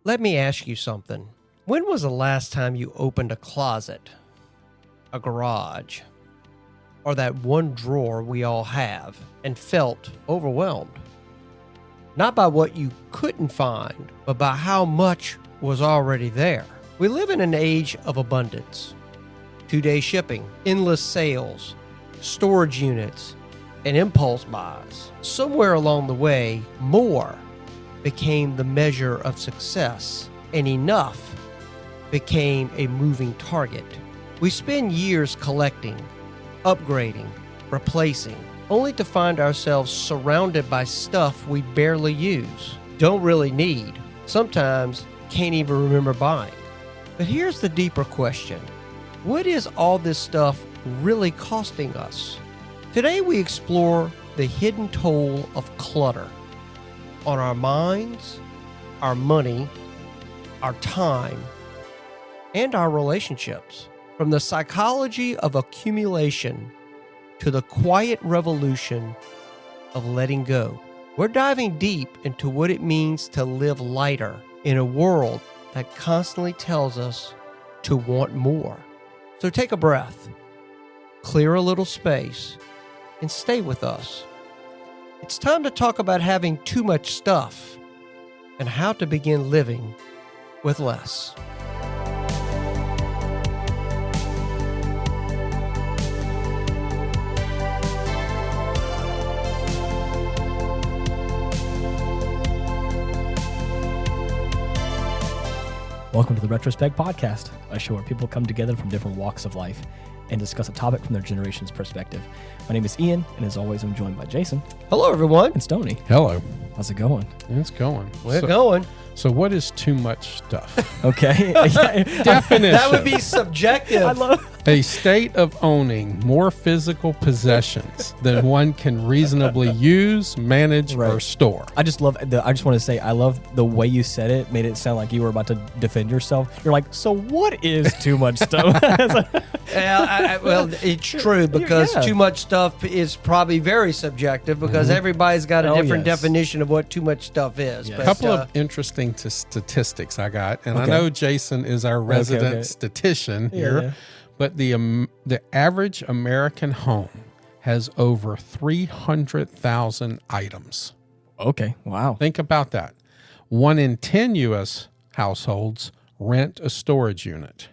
Let me ask you something. When was the last time you opened a closet, a garage, or that one drawer we all have and felt overwhelmed? Not by what you couldn't find, but by how much was already there. We live in an age of abundance. 2-day shipping, endless sales, storage units, and impulse buys. Somewhere along the way, more became the measure of success, and enough became a moving target. We spend years collecting, upgrading, replacing, only to find ourselves surrounded by stuff we barely use, don't really need, sometimes can't even remember buying. But here's the deeper question. What is all this stuff really costing us? Today we explore the hidden toll of clutter on our minds, our money, our time, and our relationships. From the psychology of accumulation to the quiet revolution of letting go. We're diving deep into what it means to live lighter in a world that constantly tells us to want more. So take a breath, clear a little space, and stay with us. It's time to talk about having too much stuff and how to begin living with less. Welcome to the Retrospect podcast, a show where people come together from different walks of life and discuss a topic from their generation's perspective. My name is Ian, and as always, I'm joined by Jason. Hello, everyone. And Stoney. Hello. How's it going? It's going. We're going. So what is too much stuff? Okay. Definition. That would be subjective. I love A state of owning more physical possessions than one can reasonably use, manage, or Right. store. I just want to say, I love the way you said it, made it sound like you were about to defend yourself. You're like, so what is too much stuff? Well, it's true because Yeah. too much stuff is probably very subjective because everybody's got a different yes. definition of what too much stuff is. Yes. But, A couple of interesting statistics I got, and I Okay. know Jason is our resident okay. statistician Yeah, here, yeah. but the average American home has over 300,000 items. Okay. Wow. Think about that. 1 in 10 U.S. households rent a storage unit.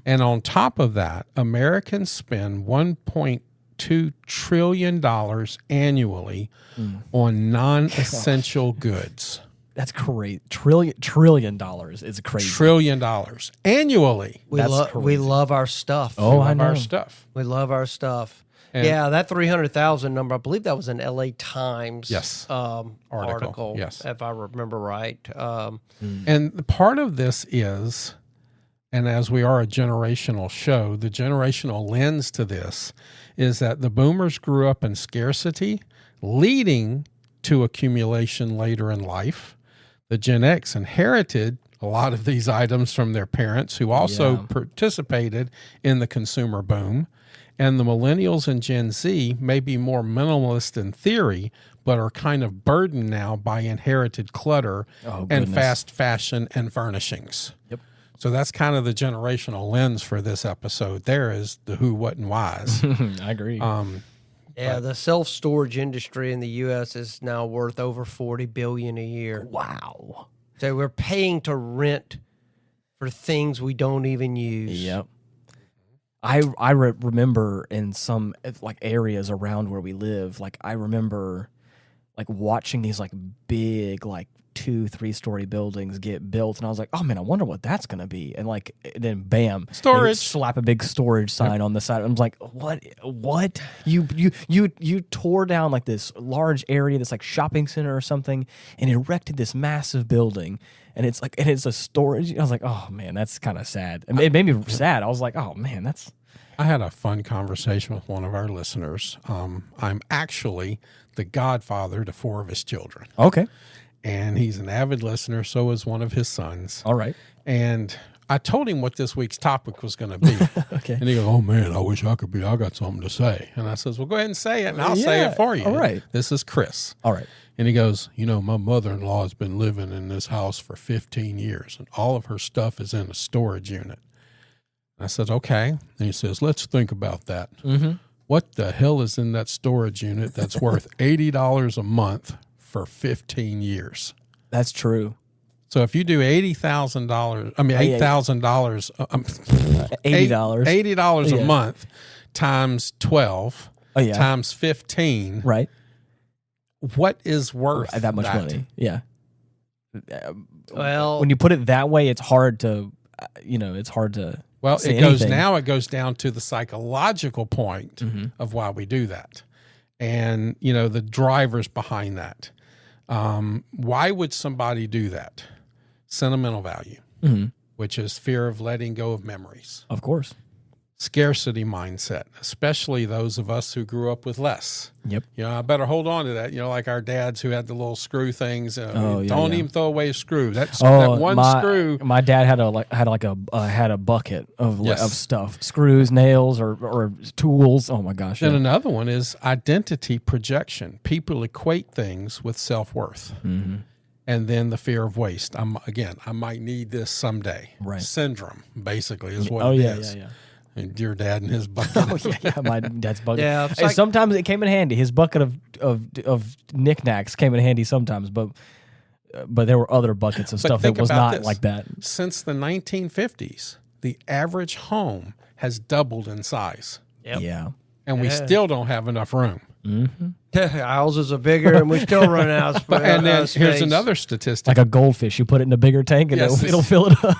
And on top of that, Americans spend $1.2 trillion annually on non-essential goods. That's crazy. $1 trillion is crazy. $1 trillion annually. we That's crazy. love our stuff. Oh, I Of know. our stuff. We love our stuff. And- Yeah, that 300,000 number, I believe that was an LA Times Yes. article, yes. if I remember right. And the part of this is, and as we are a generational show, the generational lens to this is that the boomers grew up in scarcity, leading to accumulation later in life. The Gen X inherited a lot of these items from their parents who also Yeah. participated in the consumer boom. And the millennials and Gen Z may be more minimalist in theory, but are kind of burdened now by inherited clutter Oh, and goodness. fast fashion and furnishings. Yep. So that's kind of the generational lens for this episode. There is the who, what, and whys. I agree. Yeah, the self-storage industry in the U.S. is now worth over $40 billion a year. Wow. So we're paying to rent for things we don't even use. Yep. I remember in some like areas around where we live, like I remember like watching these like big like 2-3 story buildings get built, and I was like, oh man, I wonder what that's gonna be. And like then bam, Storage. they slap a big storage sign on the side. I'm like, what? You tore down like this large area that's like shopping center or something and erected this massive building. And it's a storage. I was like, oh man, that's kind of sad. It made me sad. I was like, oh man, that's. I had a fun conversation with one of our listeners. I'm actually the godfather to 4 of his children. Okay. And he's an avid listener, so is one of his sons. All right. And I told him what this week's topic was going to be. Okay. And he goes, oh, man, I wish I could be. I got something to say. And I says, well, go ahead and say it, and I'll say it for you. All right. This is Chris. All right. And he goes, my mother-in-law has been living in this house for 15 years, and all of her stuff is in a storage unit. I said, okay. And he says, let's think about that. Mm-hmm. What the hell is in that storage unit that's worth $80 a month for 15 years? That's true. So if you do $80,000, $8,000, $80 a month times 12 times 15, right? What is worth that much money? Yeah. Well, when you put it that way, it's hard to, it's hard to. Well, say it goes anything. now. It goes down to the psychological point of why we do that, and the drivers behind that. Why would somebody do that? Sentimental value, which is fear of letting go of memories. Of course. Scarcity mindset, especially those of us who grew up with less. Yep. I better hold on to that. Like our dads who had the little screw things. Don't even throw away a screw. That one screw. My dad had a bucket of stuff, screws, nails, or tools. Oh my gosh. Then another one is identity projection. People equate things with self-worth. Mm-hmm. And then the fear of waste. I might need this someday. Right. Syndrome, basically, is what it is. Yeah. And your dad and his bucket. My dad's bucket. Yeah, Hey, sometimes it came in handy. His bucket of knickknacks came in handy sometimes, but there were other buckets of stuff that was not like that. Since the 1950s, the average home has doubled in size. Yep. Yeah. And we still don't have enough room. Mm-hmm. Houses are bigger, and we still run out of space. And then here's another statistic. Like a goldfish. You put it in a bigger tank, and it'll fill it up.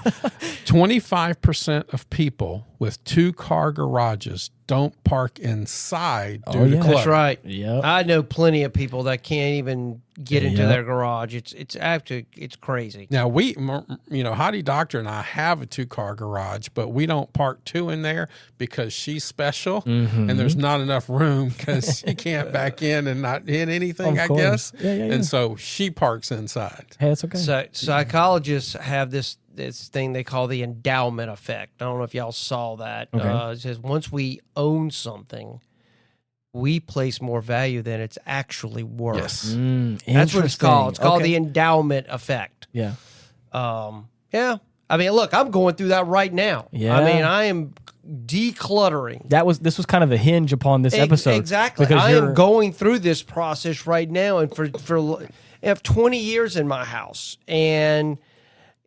25% of people with 2-car garages don't park inside due to clutter. That's right. Yep. I know plenty of people that can't even get into their garage. It's crazy. Now Hottie Doctor and I have a 2-car garage, but we don't park 2 in there because she's special and there's not enough room because she can't back in and not hit anything, I guess. Yeah. And so she parks inside. Hey, it's okay. So psychologists have this thing they call the endowment effect. I don't know if y'all saw that. Okay. It says once we own something, we place more value than it's actually worth. Yes. That's what it's called. It's called Okay. the endowment effect. Yeah. Yeah. I mean, look, I'm going through that right now. Yeah. I mean, I am decluttering. This was kind of the hinge upon this episode. Exactly. I am going through this process right now, and I have 20 years in my house, and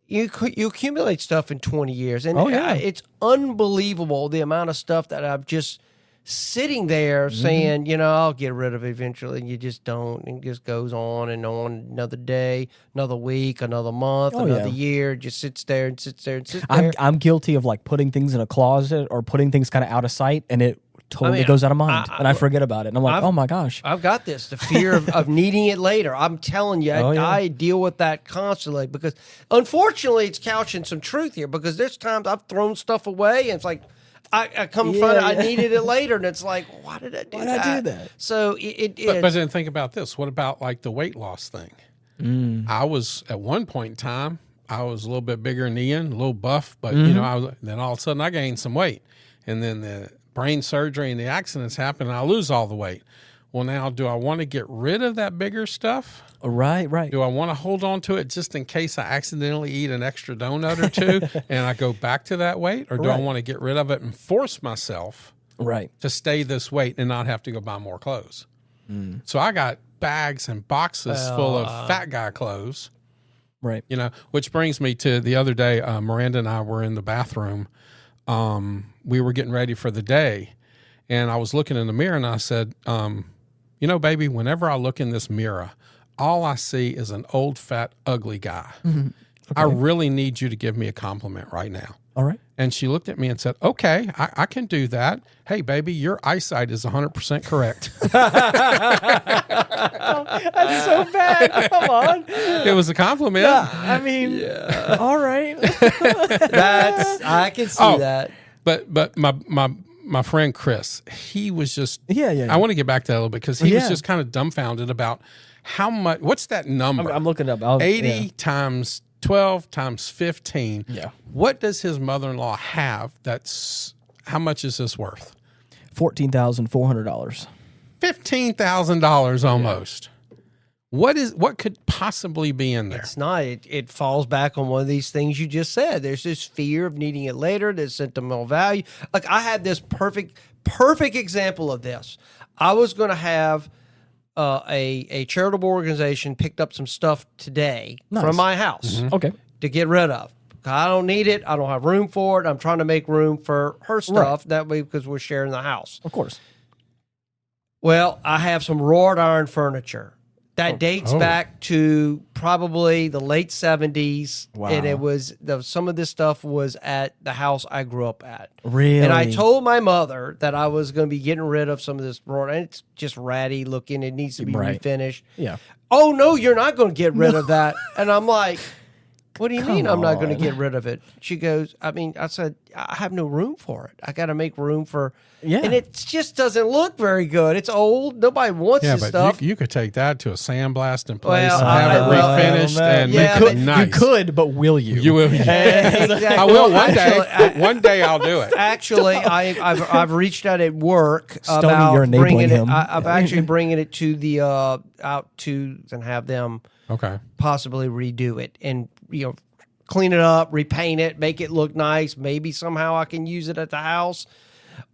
you accumulate stuff in 20 years, and it's unbelievable the amount of stuff that I'm just sitting there saying, I'll get rid of it eventually, and you just don't, and it just goes on and on. Another day, another week, another month, another year, just sits there and sits there and sits there. I'm guilty of like putting things in a closet or putting things kind of out of sight, and it totally goes out of mind, and I forget about it. And I'm like, oh my gosh. I've got this, the fear of needing it later. I'm telling you, I deal with that constantly because, unfortunately, it's couching some truth here because there's times I've thrown stuff away and it's like, I come from it, I needed it later, and it's like, why did I do that? So but then think about this. What about like the weight loss thing? I was, at one point in time, I was a little bit bigger than Ian, a little buff, but then all of a sudden I gained some weight. And then the brain surgery and the accidents happen, and I lose all the weight. Well, now, do I want to get rid of that bigger stuff? Right. Do I want to hold on to it just in case I accidentally eat an extra donut or two and I go back to that weight? Or do I want to get rid of it and force myself to stay this weight and not have to go buy more clothes? So I got bags and boxes full of fat guy clothes. Right. Which brings me to the other day, Miranda and I were in the bathroom. We were getting ready for the day, and I was looking in the mirror, and I said, baby, whenever I look in this mirror, all I see is an old, fat, ugly guy. Okay. I really need you to give me a compliment right now. All right. And she looked at me and said, okay, I can do that. Hey, baby, your eyesight is 100% correct. That's so bad. Come on. It was a compliment. Yeah, I mean, all right. I can see that. But my friend Chris, he was just Yeah. I want to get back to that a little bit because he was just kind of dumbfounded about how much. What's that number? I'm looking up. 80 times 12 times 15. Yeah. What does his mother-in-law have? How much is this worth? $14,400. $15,000 almost. What could possibly be in there? It's not. It falls back on one of these things you just said. There's this fear of needing it later. There's sentimental value. Like I had this perfect example of this. I was going to have a charitable organization picked up some stuff today from my house Okay. to get rid of. I don't need it. I don't have room for it. I'm trying to make room for her stuff that way because we're sharing the house. Of course. Well, I have some wrought iron furniture. That dates back to probably the late 70s. Wow. And it was some of this stuff was at the house I grew up at. Really? And I told my mother that I was going to be getting rid of some of this wrought iron. It's just ratty looking. It needs to be refinished. Yeah. Oh, no, you're not going to get rid of that. And I'm like, what do you mean I'm not going to get rid of it? She goes, I said, I have no room for it. I got to make room for. Yeah. And it just doesn't look very good. It's old. Nobody wants this stuff. You could take that to a sandblasting place Well, and have it refinished and make it nice. You could, but will you? You will. Exactly. I will one day. One day I'll do it. Actually, I've reached out at work Stoney, about you're enabling bringing him. it. I'm actually bringing it to the out to and have them possibly redo it and clean it up, repaint it, make it look nice. Maybe somehow I can use it at the house,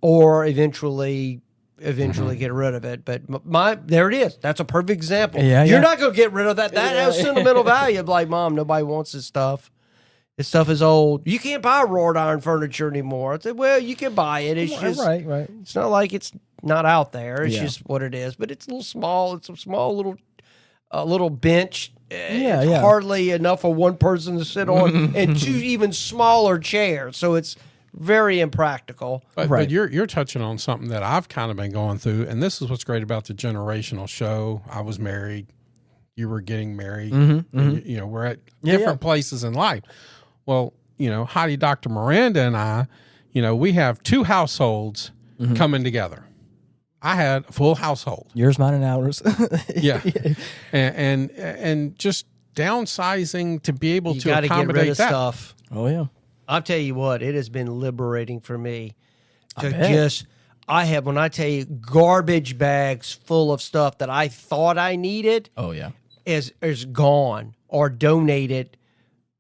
or eventually get rid of it. But there it is. That's a perfect example. Yeah, You're not going to get rid of that. That has sentimental value. Like, Mom, nobody wants this stuff. This stuff is old. You can't buy wrought iron furniture anymore. I said, well, you can buy it. It's just right. It's not like it's not out there. It's just what it is. But it's a little small. It's a small little bench. It's hardly enough for one person to sit on, and two even smaller chairs. So it's very impractical. But you're touching on something that I've kind of been going through, and this is what's great about the generational show. I was married, you were getting married. And, we're at different places in life. Well, Heidi, Dr. Miranda, and I, we have two households coming together. I had a full household. Yours, mine, and ours. Yeah. And just downsizing to be able to accommodate get rid of that. stuff. Oh, yeah. I'll tell you what, it has been liberating for me to bet. when I tell you garbage bags full of stuff that I thought I needed Oh, yeah. is gone or donated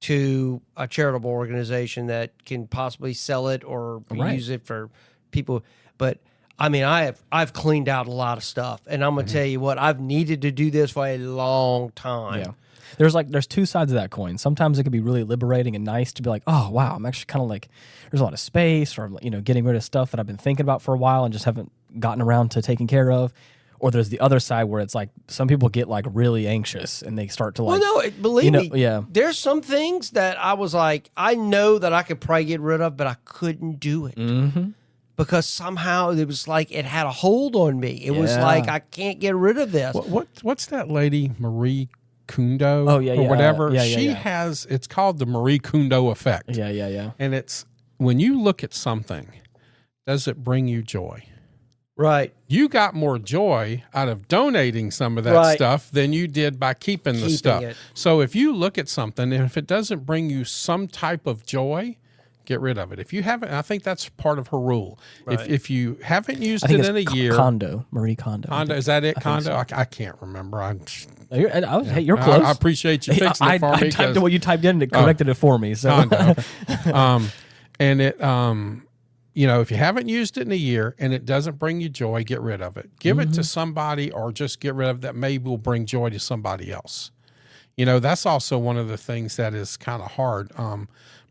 to a charitable organization that can possibly sell it or use it for people. But I mean, I've cleaned out a lot of stuff, and I'm gonna tell you what, I've needed to do this for a long time. Yeah. There's two sides of that coin. Sometimes it can be really liberating and nice to be like, oh wow, I'm actually kind of like there's a lot of space, or getting rid of stuff that I've been thinking about for a while and just haven't gotten around to taking care of. Or there's the other side where it's like some people get like really anxious and they start to like. Well, no, believe me, yeah. There's some things that I was like, I know that I could probably get rid of, but I couldn't do it. Mm-hmm. Because somehow it was like it had a hold on me. It was like, I can't get rid of this. What's that lady, Marie Kondo? Oh, yeah, or whatever. She has, it's called the Marie Kondo effect. Yeah. And it's when you look at something, does it bring you joy? Right. You got more joy out of donating some of that stuff than you did by keeping the stuff. It. So if you look at something, and if it doesn't bring you some type of joy, get rid of it. If you haven't, I think that's part of her rule. Right. If you haven't used it in a year, Marie Kondo. Kondo, is that it? Kondo? So. I can't remember. You're close. I appreciate you fixing it for me. I typed in what you typed in and it corrected it for me. So, Kondo. And it, if you haven't used it in a year and it doesn't bring you joy, get rid of it. Give it to somebody, or just get rid of it that maybe will bring joy to somebody else. That's also one of the things that is kind of hard.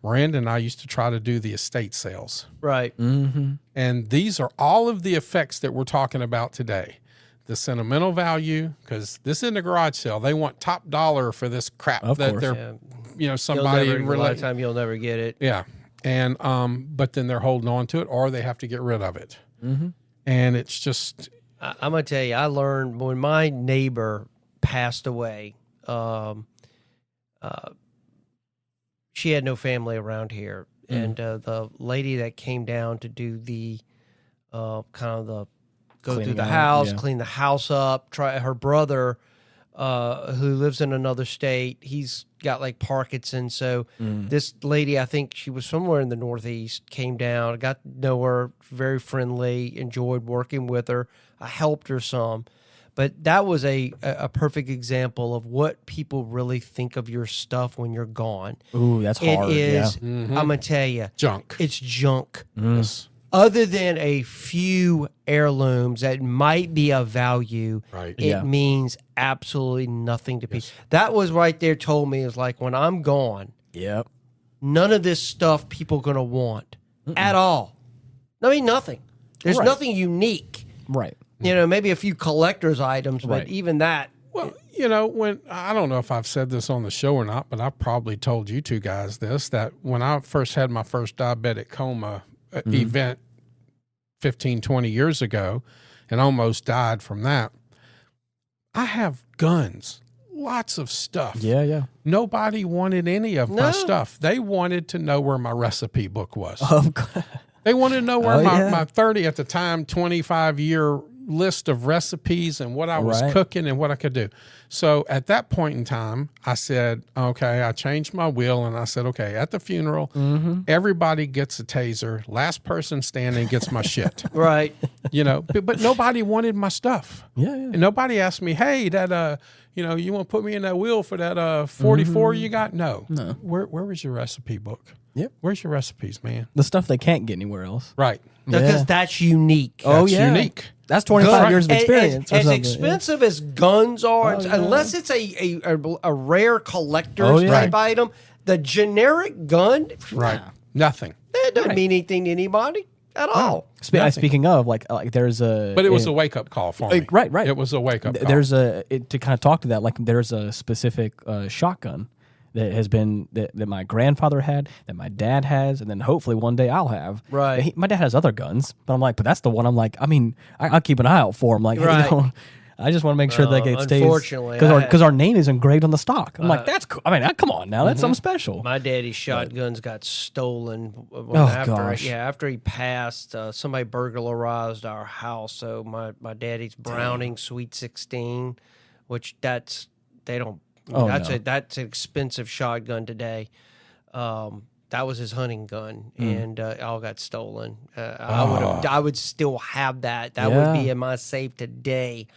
Miranda and I used to try to do the estate sales. Right. Mm-hmm. And these are all of the effects that we're talking about today. The sentimental value, because this isn't a garage sale. They want top dollar for this crap that they're, somebody in a lifetime, you'll never get it. Yeah. And, but then they're holding on to it, or they have to get rid of it. Mm-hmm. And it's just. I'm going to tell you, I learned when my neighbor passed away, she had no family around here. And the lady that came down to do the go through the house, clean the house up, her brother who lives in another state. He's got like Parkinson's. So this lady, I think she was somewhere in the Northeast, came down. I got to know her, very friendly, enjoyed working with her. I helped her some. But that was a perfect example of what people really think of your stuff when you're gone. Ooh, that's hard. It is, I'm going to tell you. Junk. It's junk. Yes. Other than a few heirlooms that might be of value, it means absolutely nothing to people. That was right there told me, is like, when I'm gone, none of this stuff people going to want at all. I mean, nothing. There's nothing unique. Right. You know, maybe a few collector's items, but even that. Well, you know, when I don't know if I've said this on the show or not, but I probably told you two guys this, that when I first had my first diabetic coma event 15, 20 years ago and almost died from that, I have guns, lots of stuff. Yeah. Nobody wanted any of my stuff. They wanted to know where my recipe book was. They wanted to know where my 30 at the time, 25-year list of recipes and what I was cooking and what I could do. So at that point in time, I said, okay, I changed my will and I said, okay, at the funeral, everybody gets a taser. Last person standing gets my shit. Right. You know, but nobody wanted my stuff. Yeah. And nobody asked me, hey, that, you know, you want to put me in that will for that 44 you got? No. Where was your recipe book? Yep. Where's your recipes, man? The stuff they can't get anywhere else. Right. Because that's unique. That's unique. That's 25 years of experience. As expensive as guns are, unless it's a rare collector's type item, the generic gun, nothing. It doesn't mean anything to anybody at all. Speaking of, like there's a... But it was a wake-up call for me. Right. It was a wake-up call. There's to kind of talk to that, like there's a specific shotgun that has been that my grandfather had, that my dad has, and then hopefully one day I'll have. Right. My dad has other guns, but I'm like, but that's the one. I'm like, I mean, I'll keep an eye out for him. Like, you know, I just want to make sure that it stays. Unfortunately, because our name is engraved on the stock. I'm like, that's cool. I mean, come on now, that's something special. My daddy's shotguns got stolen. After he passed, somebody burglarized our house. So my daddy's Browning Sweet 16, which they don't. That's an expensive shotgun today. That was his hunting gun, and all got stolen. I would still have that. That would be in my safe today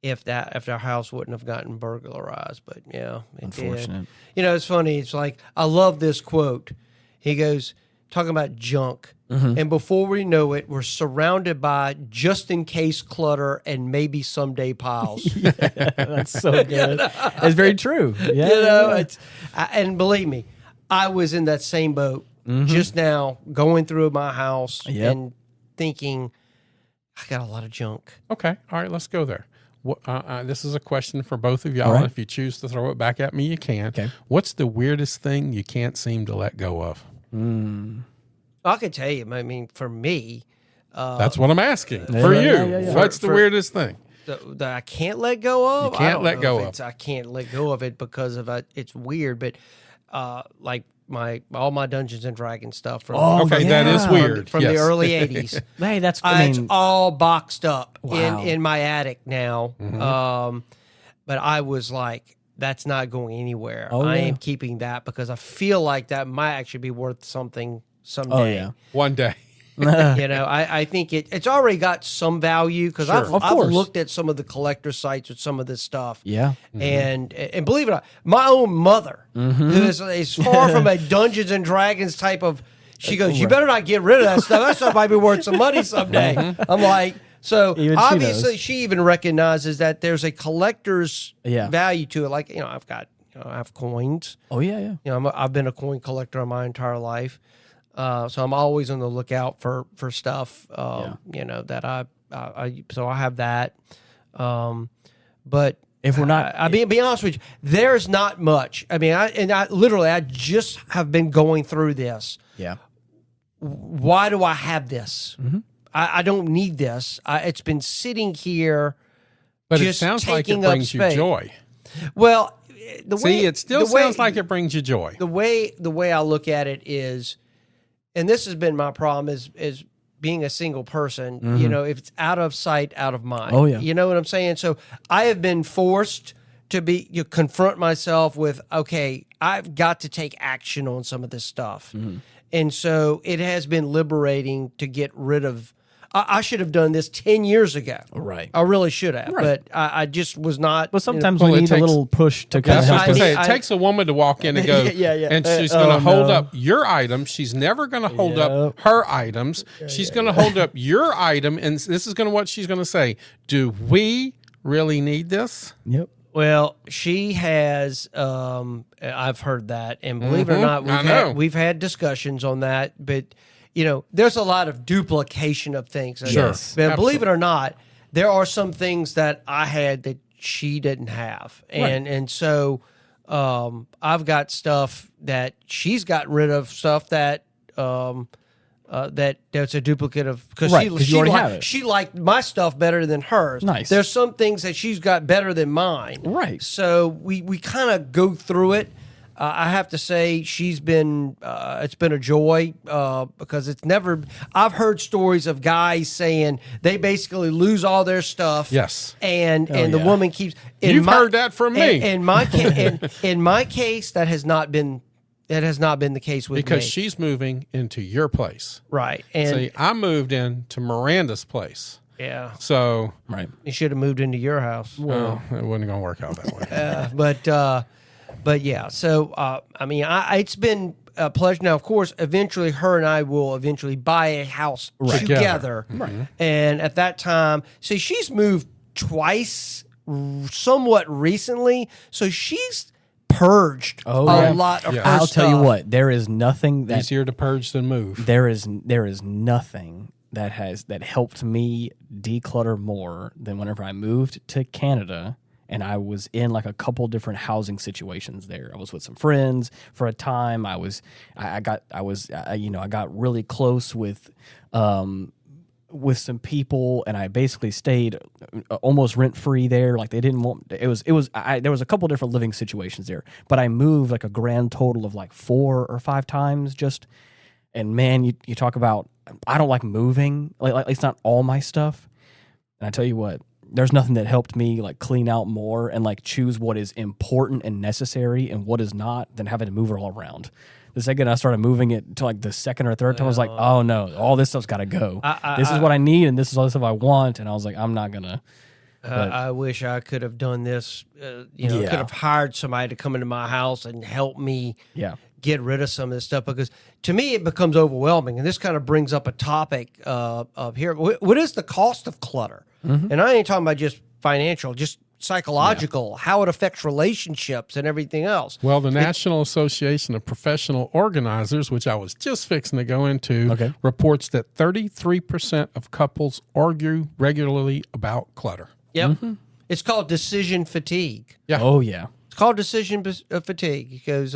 if our house wouldn't have gotten burglarized. But it unfortunate. did. You know, it's funny. It's like, I love this quote. He goes, talking about junk. And before we know it, we're surrounded by just-in-case clutter and maybe someday piles. That's so good. You know? It's very true. Yeah, you know, and believe me, I was in that same boat just now, going through my house and thinking, I got a lot of junk. Okay, all right, let's go there. This is a question for both of y'all. Right. If you choose to throw it back at me, you can. Okay. What's the weirdest thing you can't seem to let go of? I could tell you. I mean, for me, that's what I'm asking. For you, what's the weirdest thing that I can't let go of? You can't let go of. I can't let go of it because of it's weird. But like all my Dungeons and Dragons stuff from that is weird from the early '80s. Hey, it's all boxed up in my attic now. But I was like, that's not going anywhere. I am keeping that because I feel like that might actually be worth something someday. One day. You know, I think it's already got some value because I've looked at some of the collector sites with some of this stuff. Yeah. And believe it or not, my own mother, who is far from a Dungeons and Dragons type of, she goes, you better not get rid of that stuff. That stuff might be worth some money someday. I'm like, so even obviously she even recognizes that there's a collector's value to it. Like, you know, I have coins. Oh, yeah. You know, I've been a coin collector my entire life. So I'm always on the lookout for stuff, you know, that so I have that. But if we're not, I mean, be honest with you, there's not much. I mean, I just have been going through this. Yeah. Why do I have this? I don't need this. It's been sitting here. But it sounds like it brings you joy. Well, it still sounds like it brings you joy. The way I look at it is, and this has been my problem is being a single person, you know, if it's out of sight, out of mind. Oh, yeah. You know what I'm saying? So I have been forced to be confront myself with, okay, I've got to take action on some of this stuff. And so it has been liberating to get rid of. I should have done this 10 years ago. Right. I really should have, Right. but I just was not. But sometimes Well, we it need a takes- little push to kind That's of what I help was us. gonna say. It takes a woman to walk in and go, Yeah. and she's going to hold no. up your item. She's never going to hold up her items. She's going to hold up your item, and this is going to what she's going to say. Do we really need this? Yep. Well, she has. I've heard that, and believe it or not, I know. we've had discussions on that. But there's a lot of duplication of things. Sure. Yes. But believe it or not, there are some things that I had that she didn't have, and so I've got stuff that she's gotten rid of, stuff that. That's a duplicate of because Right, 'cause you already have it. she liked my stuff better than hers. Nice. There's some things that she's got better than mine. Right. So we kind of go through it. I have to say she's been it's been a joy because it's never. I've heard stories of guys saying they basically lose all their stuff. Yes. and the yeah. woman keeps. You've heard that from me. In my in my case, that has not been the case with Because me. she's moving into your place. Right. And See, I moved into Miranda's place. yeah, So, Right. you should have moved into your house. well, it wasn't going to work out that way. But yeah. So I mean, it's been a pleasure. Now, of course, eventually, her and I will eventually buy a house together. Right. And at that time, see, she's moved twice, somewhat recently. So she's purged Oh, a yeah. lot of Yeah. her I'll tell you stuff. what. There is nothing that Easier to purge than move. there is nothing that helped me declutter more than whenever I moved to Canada and I was in like a couple different housing situations there. I was with some friends for a time. I got really close with some people, and I basically stayed almost rent free there. Like they didn't want there was a couple different living situations there, but I moved like a grand total of like 4 or 5 times just. And man, you talk about, I don't like moving. Like it's not all my stuff. And I tell you what, there's nothing that helped me like clean out more and like choose what is important and necessary and what is not than having to move it all around. The second I started moving it to like the second or third time, I was like, oh no, all this stuff's got to go. This is what I need, and this is all the stuff I want. And I was like, I'm not gonna. I wish I could have done this. Yeah. Could have hired somebody to come into my house and help me get rid of some of this stuff, because to me it becomes overwhelming. And this kind of brings up a topic of here. What is the cost of clutter? Mm-hmm. And I ain't talking about just financial, just psychological, how it affects relationships and everything else. Well, the National Association of Professional Organizers, which I was just fixing to go into, reports that 33% of couples argue regularly about clutter. Yep. Mm-hmm. It's called decision fatigue. Yeah. Oh yeah. It's called decision fatigue because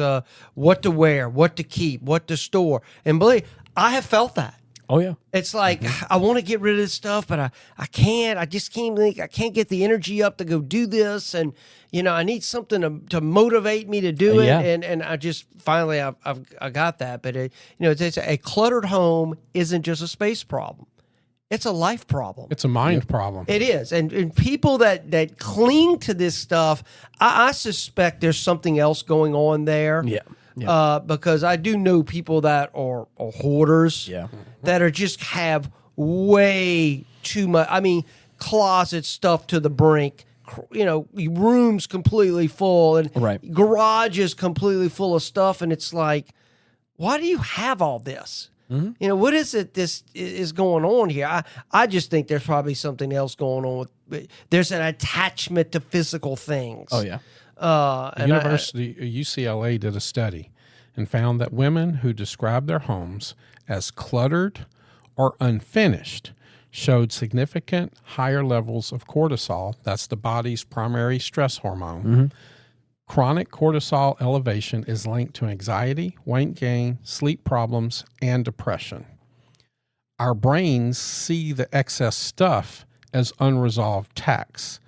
what to wear, what to keep, what to store. And believe, I have felt that. Oh yeah. It's like, I want to get rid of this stuff, but I can't. I just can't. I can't get the energy up to go do this. And, I need something to motivate me to do it. Yeah. And I just, finally, I got that. But, it's a cluttered home isn't just a space problem. It's a life problem. It's a mind problem. It is. And people that cling to this stuff, I suspect there's something else going on there. Yeah. Yeah. Because I do know people that are hoarders. Yeah. That are just have way too much. I mean, closet stuff to the brink. Rooms completely full, and garages completely full of stuff. And it's like, why do you have all this? Mm-hmm. What is it this is going on here? I just think there's probably something else going on with. There's an attachment to physical things. Oh yeah. The University UCLA did a study and found that women who described their homes as cluttered or unfinished showed significant higher levels of cortisol. That's the body's primary stress hormone. Mm-hmm. Chronic cortisol elevation is linked to anxiety, weight gain, sleep problems, and depression. Our brains see the excess stuff as unresolved tasks,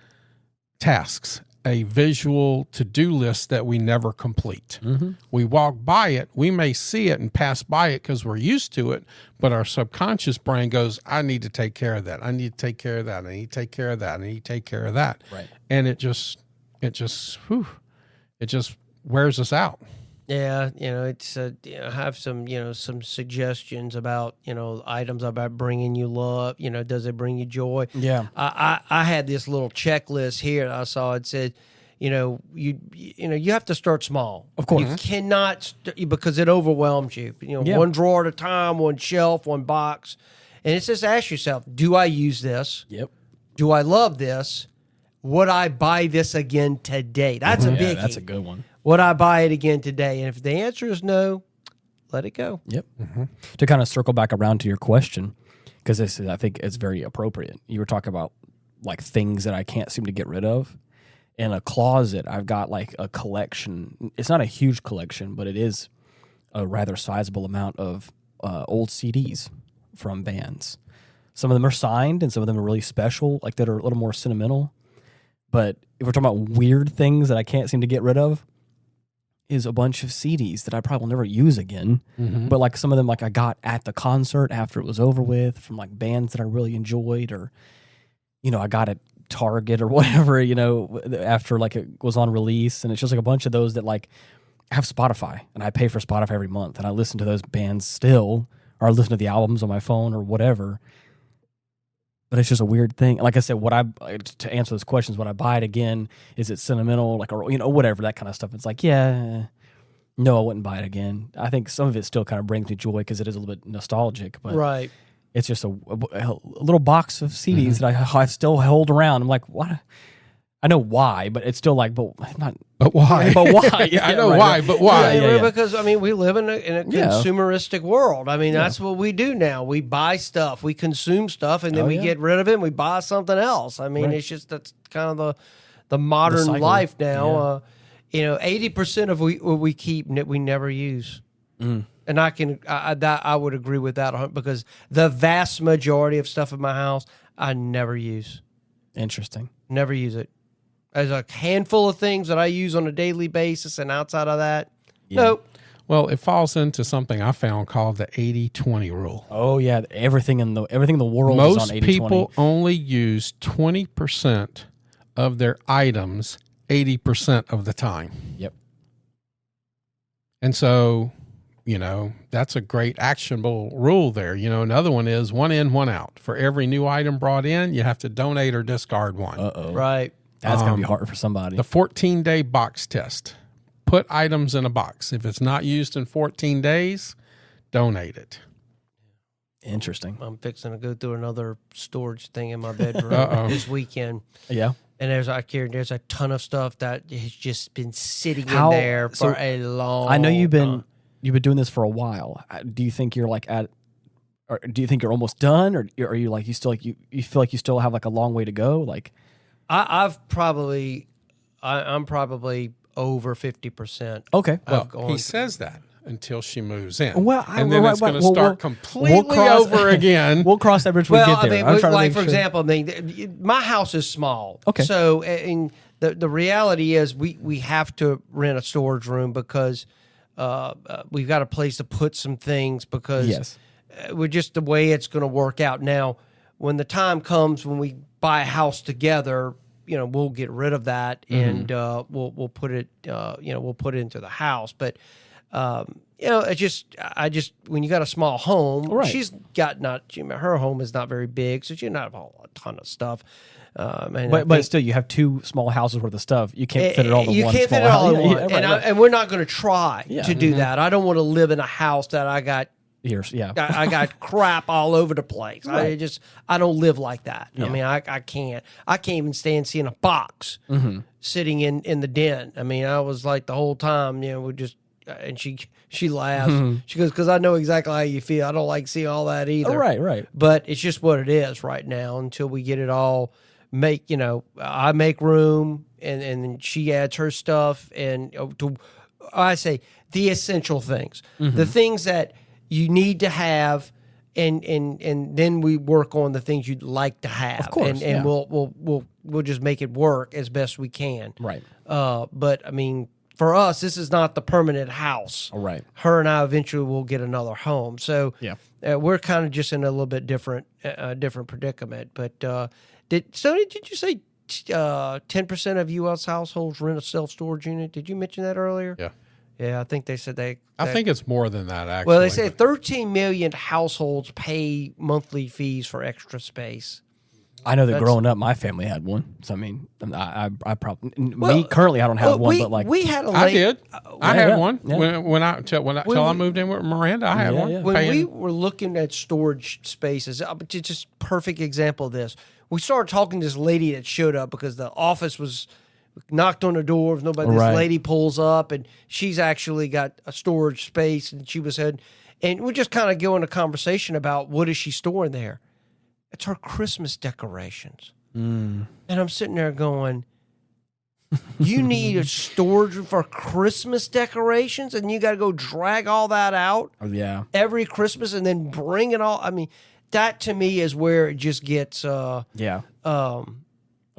a visual to-do list that we never complete. Mm-hmm. We walk by it, we may see it and pass by it because we're used to it, but our subconscious brain goes, I need to take care of that. I need to take care of that. I need to take care of that. I need to take care of that. Right. And it just it just wears us out. Yeah, it's have some some suggestions about items about bringing you love. Does it bring you joy? Yeah. I had this little checklist here. I saw it said, you have to start small. Of course. You cannot because it overwhelms you. Yeah. One drawer at a time, one shelf, one box, and it's just ask yourself: do I use this? Yep. Do I love this? Would I buy this again today? That's a biggie. That's a good one. Would I buy it again today? And if the answer is no, let it go. Yep. To kind of circle back around to your question, because this is, I think it's very appropriate. You were talking about like things that I can't seem to get rid of. In a closet, I've got like a collection. It's not a huge collection, but it is a rather sizable amount of old CDs from bands. Some of them are signed and some of them are really special, like that are a little more sentimental. But if we're talking about weird things that I can't seem to get rid of, is a bunch of CDs that I probably will never use again. But like some of them, like I got at the concert after it was over with from like bands that I really enjoyed, or I got at Target or whatever, after like it was on release, and it's just like a bunch of those that like I have Spotify and I pay for Spotify every month and I listen to those bands still, or I listen to the albums on my phone or whatever. But it's just a weird thing. Like I said, to answer those questions, would I buy it again? Is it sentimental? Like, or, whatever, that kind of stuff. It's like, no, I wouldn't buy it again. I think some of it still kind of brings me joy because it is a little bit nostalgic. But Right. it's just a little box of CDs that I still hold around. I'm like, what? I know why, but it's still like, but not. But why? But why? I know why, but why? Yeah. Because we live in a consumeristic world. That's what we do now. We buy stuff, we consume stuff, and then we get rid of it and we buy something else. It's just that's kind of the modern life now. 80% of what we keep we never use. And I would agree with that because the vast majority of stuff in my house I never use. Interesting. Never use it. There's a handful of things that I use on a daily basis, and outside of that, nope. Well, it falls into something I found called the 80-20 rule. Oh yeah, everything in the world Most is on 80-20. people only use 20% of their items 80% of the time. Yep. And so, that's a great actionable rule there. Another one is one in, one out. For every new item brought in, you have to donate or discard one. Uh-oh. Right. That's going to be hard for somebody. The 14-day box test. Put items in a box. If it's not used in 14 days, donate it. Interesting. I'm fixing to go through another storage thing in my bedroom this weekend. Yeah. And there's a ton of stuff that has just been sitting in there for a long I know you've been doing this for a while. Do you think you're like or do you think you're almost done, or are you like you still like you feel like you still have like a long way to go? Like I'm probably over 50%. Okay. Well, he says that until she moves in. Well, and then it's going to start completely over again. We'll cross that bridge when we get there. Like for example, my house is small. Okay. So and the reality is we have to rent a storage room because we've got a place to put some things because we're just the way it's going to work out. Now, when the time comes when we buy a house together, we'll get rid of that and we'll put it we'll put it into the house. But it's just when you got a small home, she's got her home is not very big, so she doesn't have a ton of stuff. But still, you have two small houses worth of stuff. You can't fit it all in one. You can't fit it all in one, and we're not going to try to do that. I don't want to live in a house that I got. I got crap all over the place. Right. I don't live like that. Yeah. I can't even stand seeing a box sitting in the den. I was like the whole time, we just, and she laughs. She goes, because I know exactly how you feel. I don't like seeing all that either. Oh, right. But it's just what it is right now until we get it all I make room and she adds her stuff and I say the essential things, the things that you need to have, and then we work on the things you'd like to have. Of course, and we'll just make it work as best we can. Right. But for us, this is not the permanent house. All right. Her and I eventually will get another home. So we're kind of just in a little bit different predicament. But did you say 10% of U.S. households rent a self-storage unit. Did you mention that earlier? Yeah. Yeah, I think they said they. I think it's more than that, actually. Well, they say 13 million households pay monthly fees for extra space. I know that growing up, my family had one. So I mean, I probably me currently I don't have one, but like we had a. I did. I had one yeah. when I moved in with Miranda. I had one. yeah. When we were looking at storage spaces, just perfect example of this. We started talking to this lady that showed up because the office was knocked on the door. If nobody, this lady pulls up and she's actually got a storage space, and she was heading, and we just kind of go into conversation about what is she storing there. It's her Christmas decorations. And I'm sitting there going, you need a storage for Christmas decorations, and you got to go drag all that out every Christmas and then bring it all. I mean, that to me is where it just gets a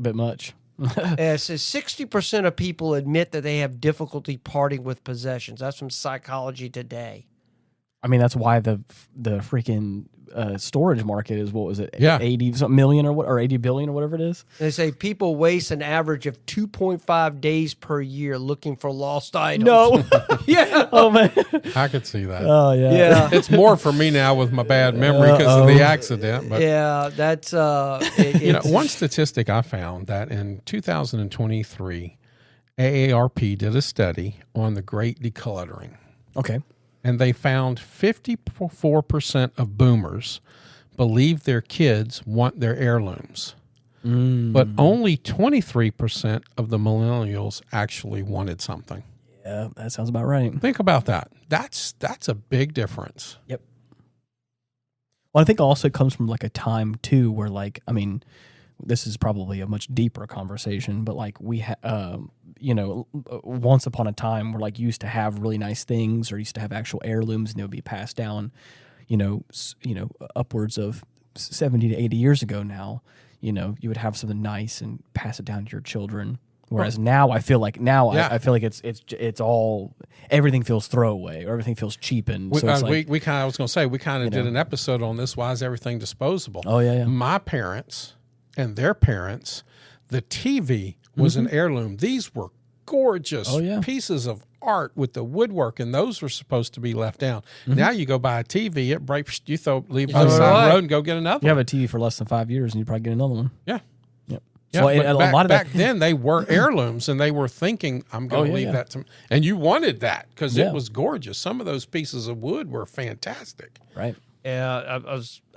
bit much. It says 60% of people admit that they have difficulty parting with possessions. That's from Psychology Today. I mean, that's why the freaking storage market is, what was it? Yeah. 80 something million or 80 billion or whatever it is. They say people waste an average of 2.5 days per year looking for lost items. No. Yeah. Oh man. I could see that. Oh yeah. Yeah. It's more for me now with my bad memory because of the accident. But Yeah, that's one statistic I found that in 2023, AARP did a study on the Great Decluttering. Okay. And they found 54% of boomers believe their kids want their heirlooms. But only 23% of the millennials actually wanted something. Yeah, that sounds about right. Think about that. That's a big difference. Yep. Well, I think also it comes from like a time too where, like, I mean, this is probably a much deeper conversation, but like we once upon a time we're like used to have really nice things, or used to have actual heirlooms, and they would be passed down, upwards of 70 to 80 years ago now. You would have something nice and pass it down to your children. Whereas now I feel like I feel like it's all, everything feels throwaway, or everything feels cheapened. So it's like, we kind of, I was going to say, we kind of did an episode on this. Why is everything disposable? Oh yeah. My parents and their parents, the TV was an heirloom. These were gorgeous pieces of art with the woodwork, and those were supposed to be left down. Now you go buy a TV, it breaks. You leave by the side of the road and go get another. You have a TV for less than 5 years, and you probably get another one. Yeah. Yep. Yeah, so back then they were heirlooms, and they were thinking, I'm going to leave that to me. And you wanted that because it was gorgeous. Some of those pieces of wood were fantastic. Right. Yeah,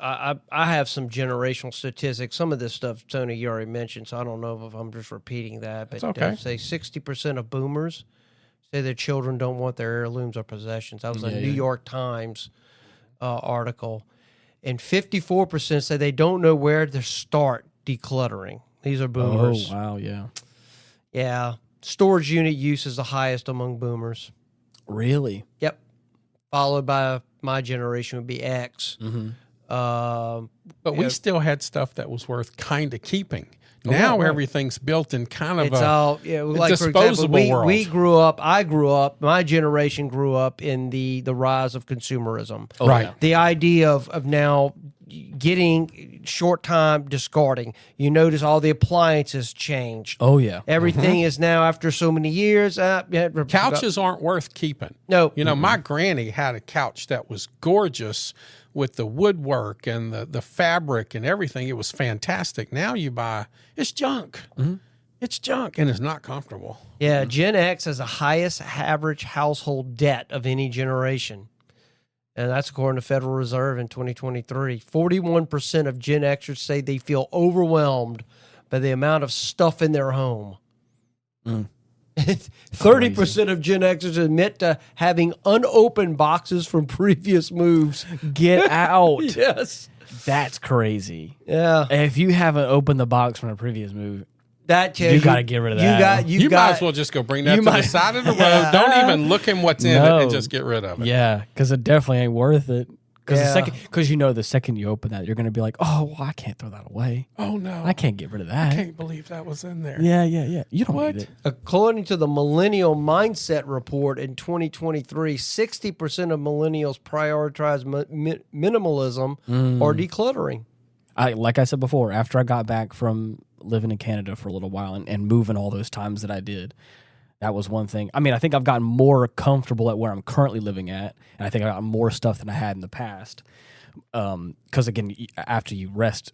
I have some generational statistics. Some of this stuff, Tony, you already mentioned, so I don't know if I'm just repeating that. But say 60% of boomers say their children don't want their heirlooms or possessions. That was a New York Times article. And 54% say they don't know where to start decluttering. These are boomers. Oh, wow, yeah. Yeah. Storage unit use is the highest among boomers. Really? Yep. Followed by my generation would be X. But we still had stuff that was worth kind of keeping. Now everything's built in kind of like disposable for example, world. I grew up, my generation grew up in the rise of consumerism. Oh, right. Yeah. The idea of now getting short time discarding. You notice all the appliances changed. Oh, yeah. Everything is now after so many years. Couches aren't worth keeping. No. My granny had a couch that was gorgeous with the woodwork and the fabric and everything. It was fantastic. Now you buy, it's junk. It's junk, and it's not comfortable. Yeah, Gen X has the highest average household debt of any generation. And that's according to Federal Reserve in 2023. 41% of Gen Xers say they feel overwhelmed by the amount of stuff in their home. 30% of Gen Xers admit to having unopened boxes from previous moves. Get out. Yes. That's crazy. Yeah. If you haven't opened the box from a previous move, you got to get rid of that. You might as well just go bring that to the side of the road. Don't even look at what's in it and just get rid of it. Yeah, because it definitely ain't worth it. Because the second you open that, you're going to be like, oh, well, I can't throw that away. Oh, no. I can't get rid of that. I can't believe that was in there. Yeah. You don't need it. According to the Millennial Mindset Report in 2023, 60% of millennials prioritize minimalism or decluttering. Like I said before, after I got back from living in Canada for a little while and moving all those times that I did. That was one thing. I mean, I think I've gotten more comfortable at where I'm currently living at, and I think I got more stuff than I had in the past. Because again, after you rest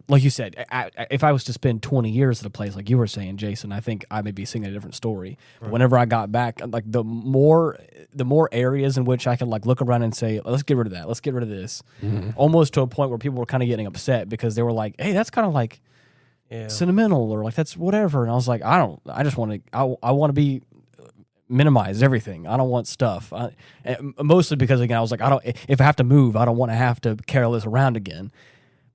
like you said, if I was to spend 20 years at a place like you were saying, Jason, I think I may be singing a different story. Right. But whenever I got back, like the more areas in which I can like look around and say, let's get rid of that, let's get rid of this, almost to a point where people were kind of getting upset because they were like, hey, that's kind of like sentimental, or like that's whatever. And I was like, I want to be minimize everything. I don't want stuff. Mostly because again, I was like, if I have to move, I don't want to have to carry this around again.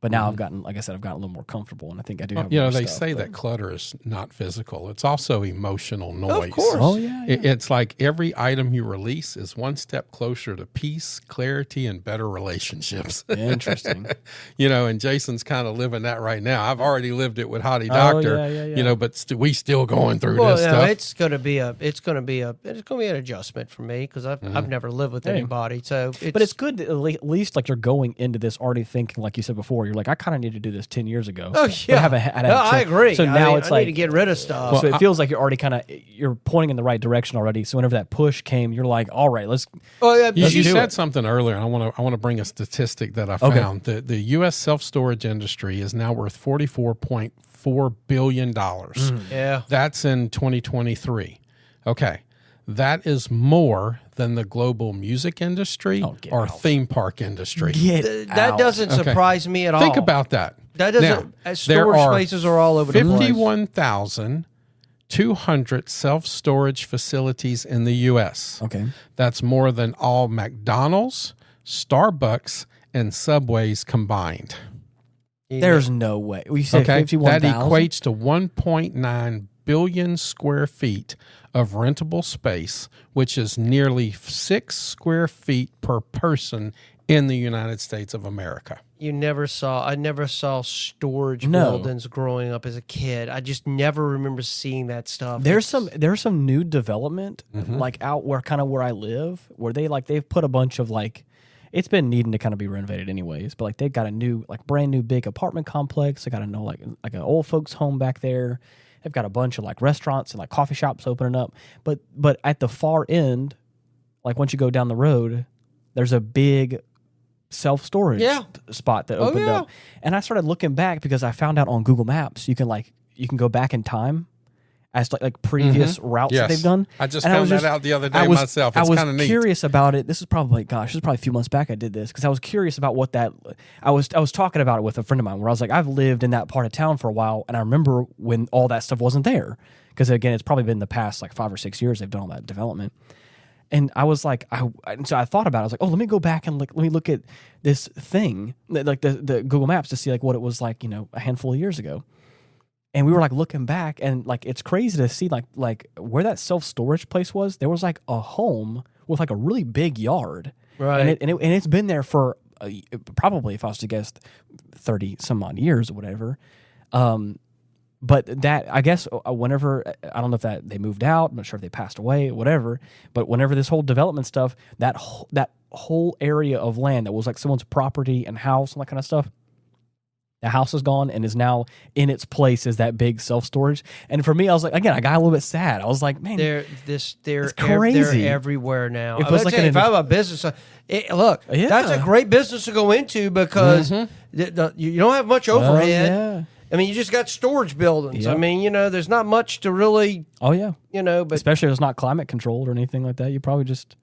But now I've gotten, like I said, a little more comfortable, and I think I do have more they stuff, say that clutter is not physical. It's also emotional noise. Of course. Oh, yeah. It's like every item you release is one step closer to peace, clarity, and better relationships. Interesting. And Jason's kind of living that right now. I've already lived it with Hottie Doctor, but we still going through this stuff. It's going to be an adjustment for me because I've never lived with anybody. So but it's good that at least like you're going into this already thinking, like you said before, you're like, I kind of need to do this 10 years ago. Oh, yeah. I agree. So now it's I like, need to get rid of stuff. So it feels like you're already you're pointing in the right direction already. So whenever that push came, you're like, all right, let's. Oh, yeah. You said something earlier, and I want to bring a statistic that I found. Okay. The U.S. self-storage industry is now worth $44.4 billion. Yeah. That's in 2023. Okay. That is more than the global music industry or theme park industry. That doesn't surprise me at all. Think about that. That doesn't. Storage spaces are all over the place. 51,200 self-storage facilities in the U.S. Okay. That's more than all McDonald's, Starbucks, and Subways combined. There's no way. We say 51,000? That equates to 1.9 billion square feet of rentable space, which is nearly 6 square feet per person in the United States of America. I never saw storage buildings growing up as a kid. I just never remember seeing that stuff. There's some new development like out where I live, where they've put a bunch of it's been needing to kind of be renovated anyways, but like they've got a new brand new big apartment complex. They got a like an old folks home back there. They've got a bunch of like restaurants and like coffee shops opening up. But at the far end, like once you go down the road, there's a big self-storage spot that opened up. And I started looking back because I found out on Google Maps you can go back in time as like previous routes that they've done. I just found that out the other day myself. It's kind of neat. I was curious about it. This is probably a few months back I did this because I was curious about what that. I was talking about it with a friend of mine where I was like, I've lived in that part of town for a while, and I remember when all that stuff wasn't there because again, it's probably been the past like 5 or 6 years they've done all that development. And I was like, so I thought about it. I was like, oh, let me go back and let me look at this thing, like the Google Maps to see like what it was like, a handful of years ago. And we were like looking back, and like it's crazy to see like where that self-storage place was. There was like a home with like a really big yard, right? And it's been there for probably, if I was to guess, 30 some odd years or whatever. But that, I guess, whenever, I don't know if that they moved out, I'm not sure if they passed away, whatever. But whenever this whole development stuff, that whole area of land that was like someone's property and house and that kind of stuff. The house is gone and is now in its place as that big self-storage. And for me, I was like, again, I got a little bit sad. I was like, man, it's crazy. They're everywhere now. It was like if I have a business, that's a great business to go into because you don't have much overhead. I mean, you just got storage buildings. Yep. I mean, there's not much to really. Oh yeah. But especially if it's not climate controlled or anything like that, you probably just,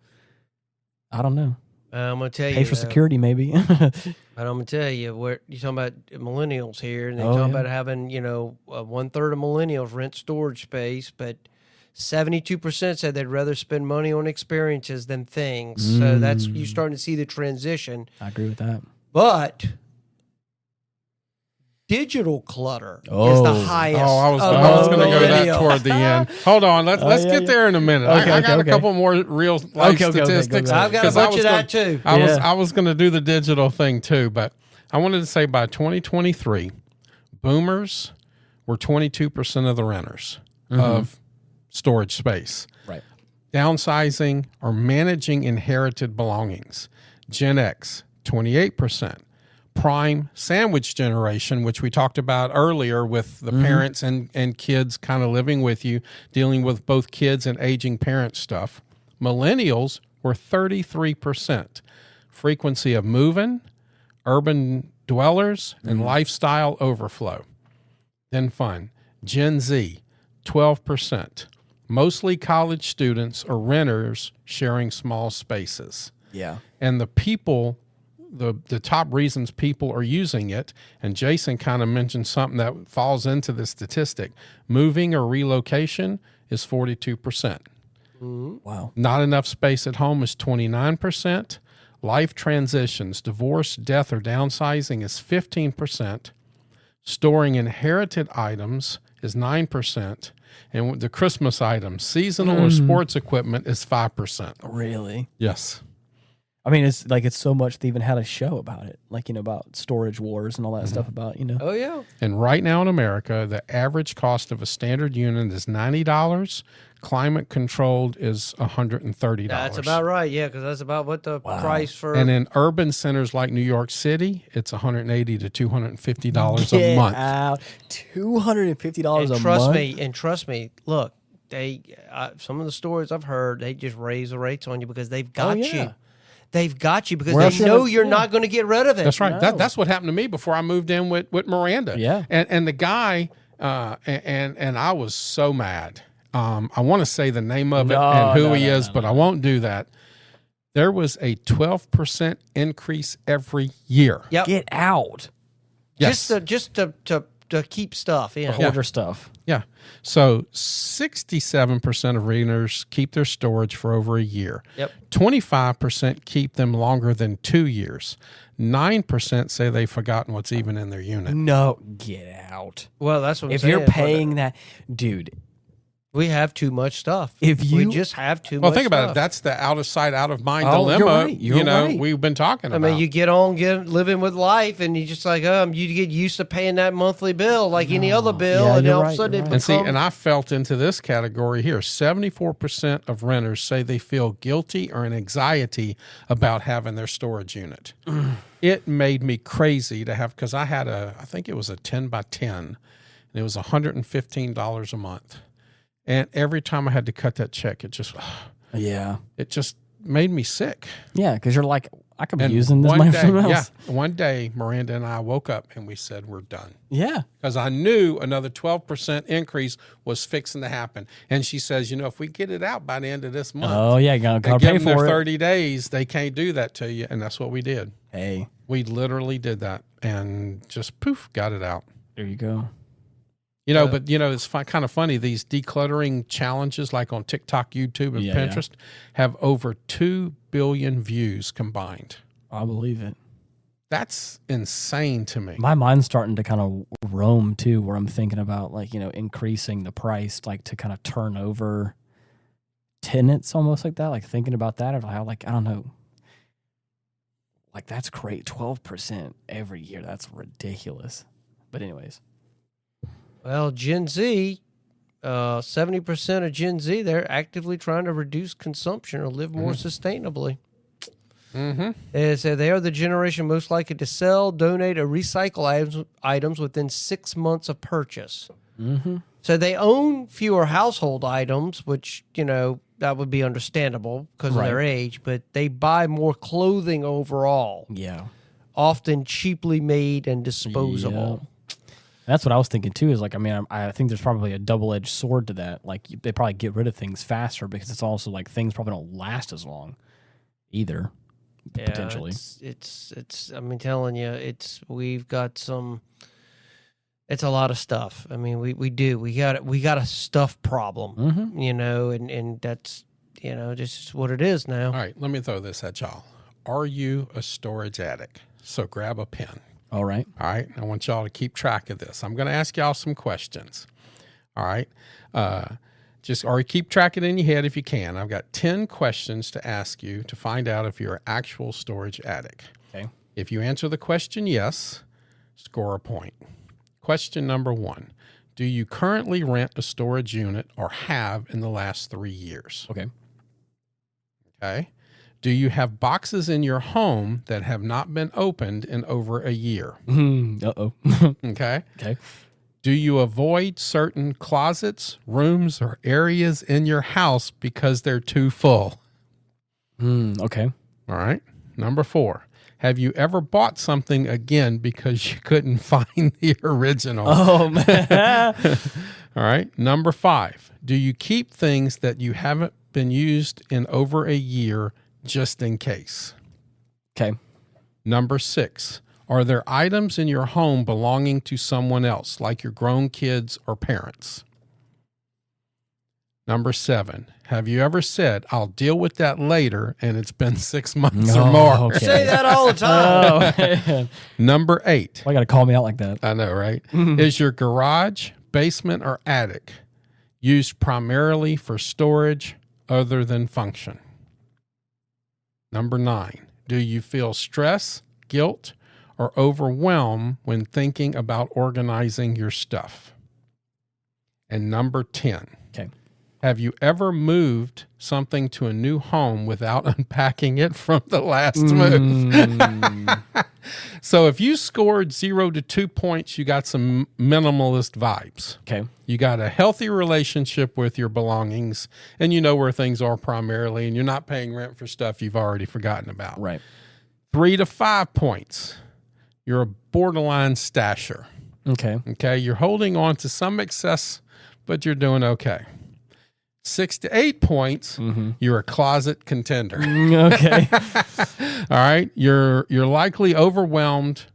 I don't know. I'm gonna tell you, pay for security maybe. But I'm gonna tell you, where you're talking about millennials here, and they're talking about having 1/3 of millennials rent storage space, but 72% said they'd rather spend money on experiences than things. So that's you starting to see the transition. I agree with that. But digital clutter is the highest. Oh, I was going to go that toward the end. Hold on, let's get there in a minute. I got a couple more real life statistics. I've got a bunch of that too. I was going to do the digital thing too, but I wanted to say by 2023, boomers were 22% of the renters of storage space. Right. Downsizing or managing inherited belongings. Gen X, 28%. prime sandwich generation, which we talked about earlier with the parents and kids kind of living with you, dealing with both kids and aging parent stuff. Millennials were 33%. Frequency of moving, urban dwellers, and lifestyle overflow. Then fun. Gen Z, 12%. Mostly college students or renters sharing small spaces. Yeah. And the people, the top reasons people are using it, and Jason kind of mentioned something that falls into the statistic. Moving or relocation is 42%. Wow. Not enough space at home is 29%. Life transitions, divorce, death, or downsizing is 15%. Storing inherited items is 9%. And the Christmas items, seasonal or sports equipment is 5%. Really? Yes. I mean, it's like it's so much they even had a show about it, like, you know, about storage wars and all that stuff about, you know. Oh, yeah. And right now in America, the average cost of a standard unit is $90. Climate controlled is $130. That's about right, yeah, because that's about what the price for... And in urban centers like New York City, it's $180 to $250 a month. Out. $250 a month? Trust me, look, they some of the stories I've heard, they just raise the rates on you because they've got you. They've got you because they know you're not going to get rid of it. That's right. No. That's what happened to me before I moved in with Miranda. Yeah. And the guy, and I was so mad. I want to say the name of it and who he is, but I won't do that. There was a 12% increase every year. Yep. Get out. Yes. Just to keep stuff in. Hoarder stuff. Yeah. So 67% of renters keep their storage for over a year. Yep. 25% keep them longer than 2 years. 9% say they've forgotten what's even in their unit. No, get out. Well, that's what I'm if saying. You're paying that, dude. We have too much stuff. We just have too much stuff. Well, think about it. That's the out of sight, out of mind dilemma. You're right. We've been talking about. I mean, you get living with life, and you just like, you get used to paying that monthly bill like any other bill, and all of a sudden it becomes... And I felt into this category here. 74% of renters say they feel guilty or an anxiety about having their storage unit. It made me crazy to have, because I had I think it was a 10 by 10, and it was $115 a month. And every time I had to cut that check, it just made me sick. Yeah, because you're like, I could be using this money for something else. Yeah, one day, Miranda and I woke up and we said, we're done. Yeah. Because I knew another 12% increase was fixing to happen. And she says, if we get it out by the end of this month. Oh, yeah, you got to pay for their it. 30 days, they can't do that to you. And that's what we did. Hey. We literally did that and just poof, got it out. There you go. But it's kind of funny. These decluttering challenges, like on TikTok, YouTube, and Pinterest, have over 2 billion views combined. I believe it. That's insane to me. My mind's starting to kind of roam too, where I'm thinking about increasing the price, like to kind of turn over tenants, almost like that. Like thinking about that, of how I don't know. Like that's great, 12% every year. That's ridiculous. But anyways. Well, Gen Z, 70% of Gen Z, they're actively trying to reduce consumption or live more sustainably. Mm-hmm. They say they are the generation most likely to sell, donate, or recycle items within 6 months of purchase. Mm-hmm. So they own fewer household items, which, that would be understandable because of their age, but they buy more clothing overall. Yeah. Often cheaply made and disposable. Yeah. That's what I was thinking too. Is I think there's probably a double-edged sword to that. Like they probably get rid of things faster because it's also like things probably don't last as long, either. Yeah, potentially, it's. I mean, telling you, we've got some. It's a lot of stuff. I mean, we got a stuff problem, and that's just what it is now. All right, let me throw this at y'all. Are you a storage addict? So grab a pen. All right. All right. I want y'all to keep track of this. I'm going to ask y'all some questions. All right. Keep track it in your head if you can. I've got 10 questions to ask you to find out if you're an actual storage addict. Okay. If you answer the question yes, score a point. Question number 1. Do you currently rent a storage unit or have in the last 3 years? Okay. Okay. Do you have boxes in your home that have not been opened in over a year? Uh-oh. Okay. Okay. Do you avoid certain closets, rooms, or areas in your house because they're too full? Okay. All right. Number 4. Have you ever bought something again because you couldn't find the original? Oh, man. All right. Number 5. Do you keep things that you haven't been used in over a year just in case? Okay. Number 6. Are there items in your home belonging to someone else, like your grown kids or parents? Number 7. Have you ever said, I'll deal with that later, and it's been 6 months or more? Okay. Say that all the time. Oh, Number 8. why you got to call me out like that? I know, right? Is your garage, basement, or attic used primarily for storage other than function? Number 9. Do you feel stress, guilt, or overwhelmed when thinking about organizing your stuff? And number 10. Okay. Have you ever moved something to a new home without unpacking it from the last move? So if you scored 0 to 2 points, you got some minimalist vibes. Okay. You got a healthy relationship with your belongings, and you know where things are primarily, and you're not paying rent for stuff you've already forgotten about. Right. 3 to 5 points. You're a borderline stasher. Okay. Okay. You're holding on to some excess, but you're doing okay. 6 to 8 points. You're a closet contender. Okay. All right. You're likely overwhelmed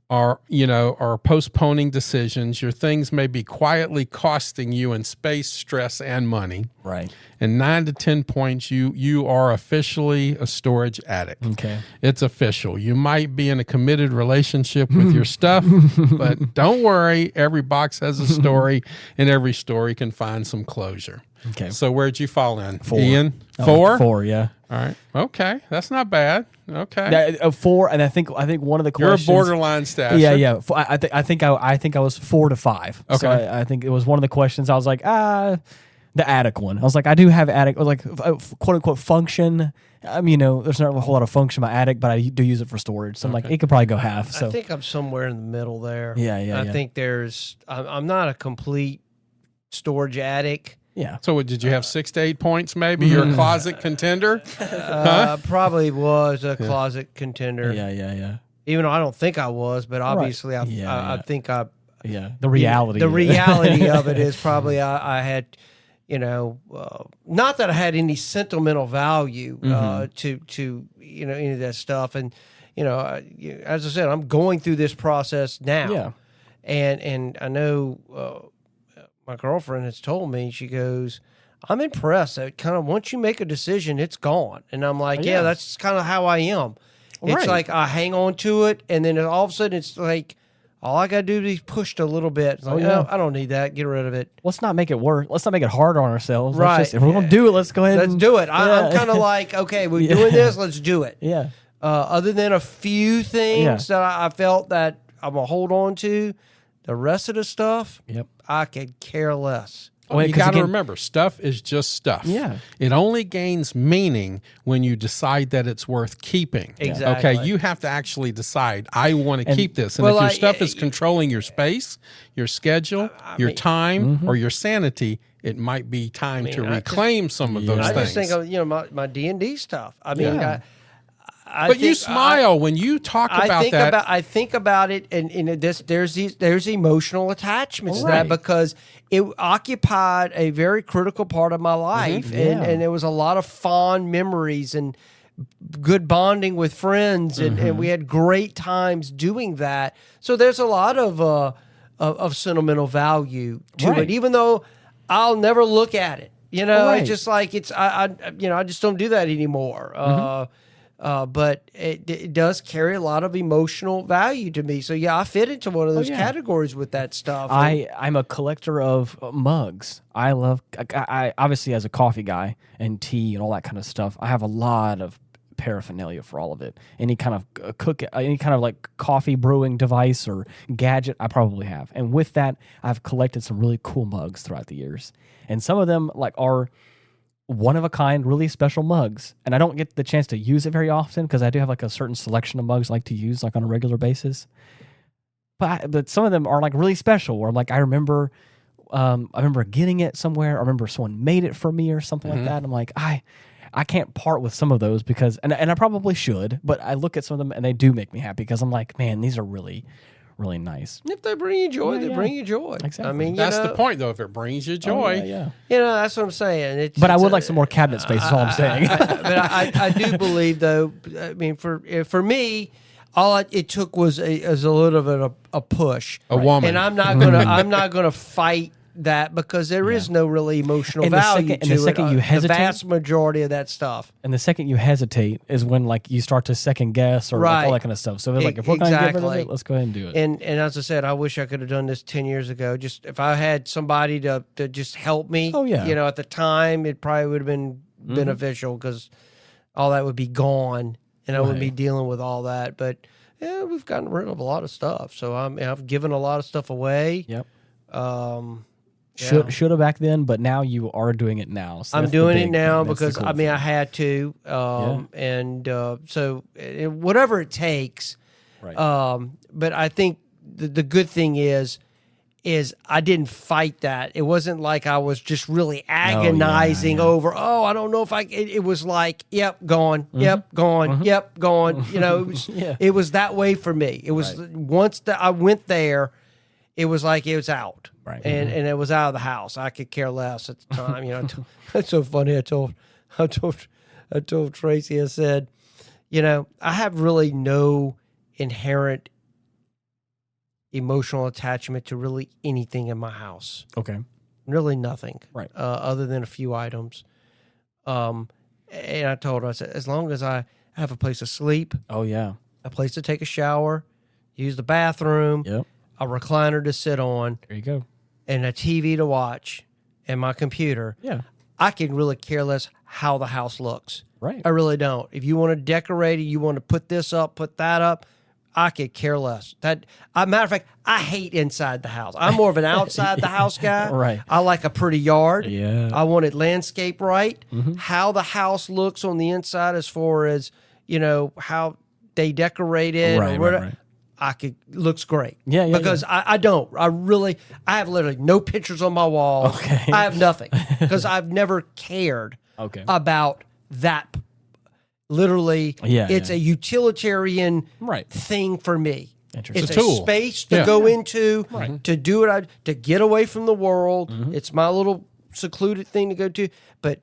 or postponing decisions. Your things may be quietly costing you in space, stress, and money. Right. And 9 to 10 points, you are officially a storage addict. Okay. It's official. You might be in a committed relationship with your stuff, but don't worry. Every box has a story, and every story can find some closure. Okay. So where'd you fall in? 4. Ian? 4? 4, yeah. All right. Okay. That's not bad. Okay. 4, and I think one of the You're a questions. borderline stasher. Yeah, yeah. I think I was 4 to 5. Okay. So I think it was one of the questions. I was like, the attic one. I was like, I do have attic, or like quote unquote function. There's not a whole lot of function in my attic, but I do use it for storage. So I'm like, it could probably go half. So I think I'm somewhere in the middle there. Yeah. I think I'm not a complete storage addict. yeah. So did you have 6 to 8 points maybe? You're a closet contender? Probably was a closet contender. Yeah. Even though I don't think I was, but obviously I think I. Yeah. The reality. The reality of it is probably I had, not that I had any sentimental value to any of that stuff, and as I said, I'm going through this process now. Yeah. And I know my girlfriend has told me, she goes, I'm impressed that kind of once you make a decision, it's gone. And I'm like, yeah, that's kind of how I am. It's Right. like I hang on to it, and then all of a sudden it's like all I got to do is be pushed a little bit. It's like, no, I don't need that. Get rid of it. Let's not make it worse. Let's not make it harder on ourselves. Right. If we're going to do it, let's go ahead Let's and do it. I'm kind of like, okay, we're doing this. Let's do it. Yeah. Other than a few things that I felt that I'm going to hold on to, the rest of the stuff, I could care less. Well, you got to remember, stuff is just stuff. Yeah. It only gains meaning when you decide that it's worth keeping. Exactly. Okay, you have to actually decide, I want to keep this. And well, if your stuff is controlling your space, your schedule, your time, or your sanity, it might be time to reclaim some of those things. I just think of, my D&D stuff. I mean, but you smile when you talk about that. I think about it, and there's emotional attachments to that because it occupied a very critical part of my life, and there was a lot of fond memories and good bonding with friends, and we had great times doing that. So there's a lot of sentimental value to it, even though I'll never look at it. It's just like I just don't do that anymore. But it does carry a lot of emotional value to me. So, I fit into one of those categories with that stuff. I'm a collector of mugs. I obviously, as a coffee guy and tea and all that kind of stuff, I have a lot of paraphernalia for all of it. Any kind of like coffee brewing device or gadget, I probably have. And with that, I've collected some really cool mugs throughout the years. And some of them are one of a kind, really special mugs, and I don't get the chance to use it very often because I do have like a certain selection of mugs I like to use like on a regular basis. But some of them are like really special. Or like I remember getting it somewhere. I remember someone made it for me or something like that. And I'm like, I can't part with some of those because, and I probably should, but I look at some of them and they do make me happy because I'm like, man, these are really, really nice. If they bring you joy, they bring you joy. Exactly. I mean, That's the point, though. If it brings you joy, that's what I'm saying. But I would like some more cabinet space. Is all I'm saying. But I do believe, though. I mean, for me, it took was a little bit of a push, a woman, and I'm not gonna fight that because there is no really emotional And value to the second it. you hesitate, the vast majority of that stuff. And the second you hesitate is when like you start to second guess or like, all that kind of stuff. So like if we're going to get rid of it, let's go ahead and do it. And as I said, I wish I could have done this 10 years ago. Just if I had somebody to just help me. Oh yeah. At the time, it probably would have been beneficial because all that would be gone, and I wouldn't be dealing with all that. But yeah, we've gotten rid of a lot of stuff. So I've given a lot of stuff away. Yep. Yeah. Should have back then, but now you are doing it now. So I'm doing it now that's because the cool I mean thing. I had to, and so whatever it takes. Right. But I think the good thing is I didn't fight that. It wasn't like I was just really agonizing over. Oh, I don't know if I. It was like, yep, gone. Yep, gone. Yep, gone. It was. It was that way for me. It was once I went there, it was like it was out. Right. And it was out of the house. I could care less at the time. That's so funny. I told Tracy, I said, I have really no inherent emotional attachment to really anything in my house. Okay. Really nothing. Right. Other than a few items. And I told her, I said, as long as I have a place to sleep. Oh yeah. A place to take a shower, use the bathroom. Yep. A recliner to sit on. There you go. And a TV to watch and my computer. Yeah. I can really care less how the house looks. Right. I really don't. If you want to decorate it, you want to put this up, put that up, I could care less. Matter of fact, I hate inside the house. I'm more of an outside the house guy. Right. I like a pretty yard. Yeah. I want it landscaped right. How the house looks on the inside as far as, how they decorate it or whatever. Right. Looks great. Yeah. Because I have literally no pictures on my wall. Okay. I have nothing because I've never cared about that. Literally, it's a utilitarian thing for me. It's a tool. Space to go into, to do it, to get away from the world. It's my little secluded thing to go to. But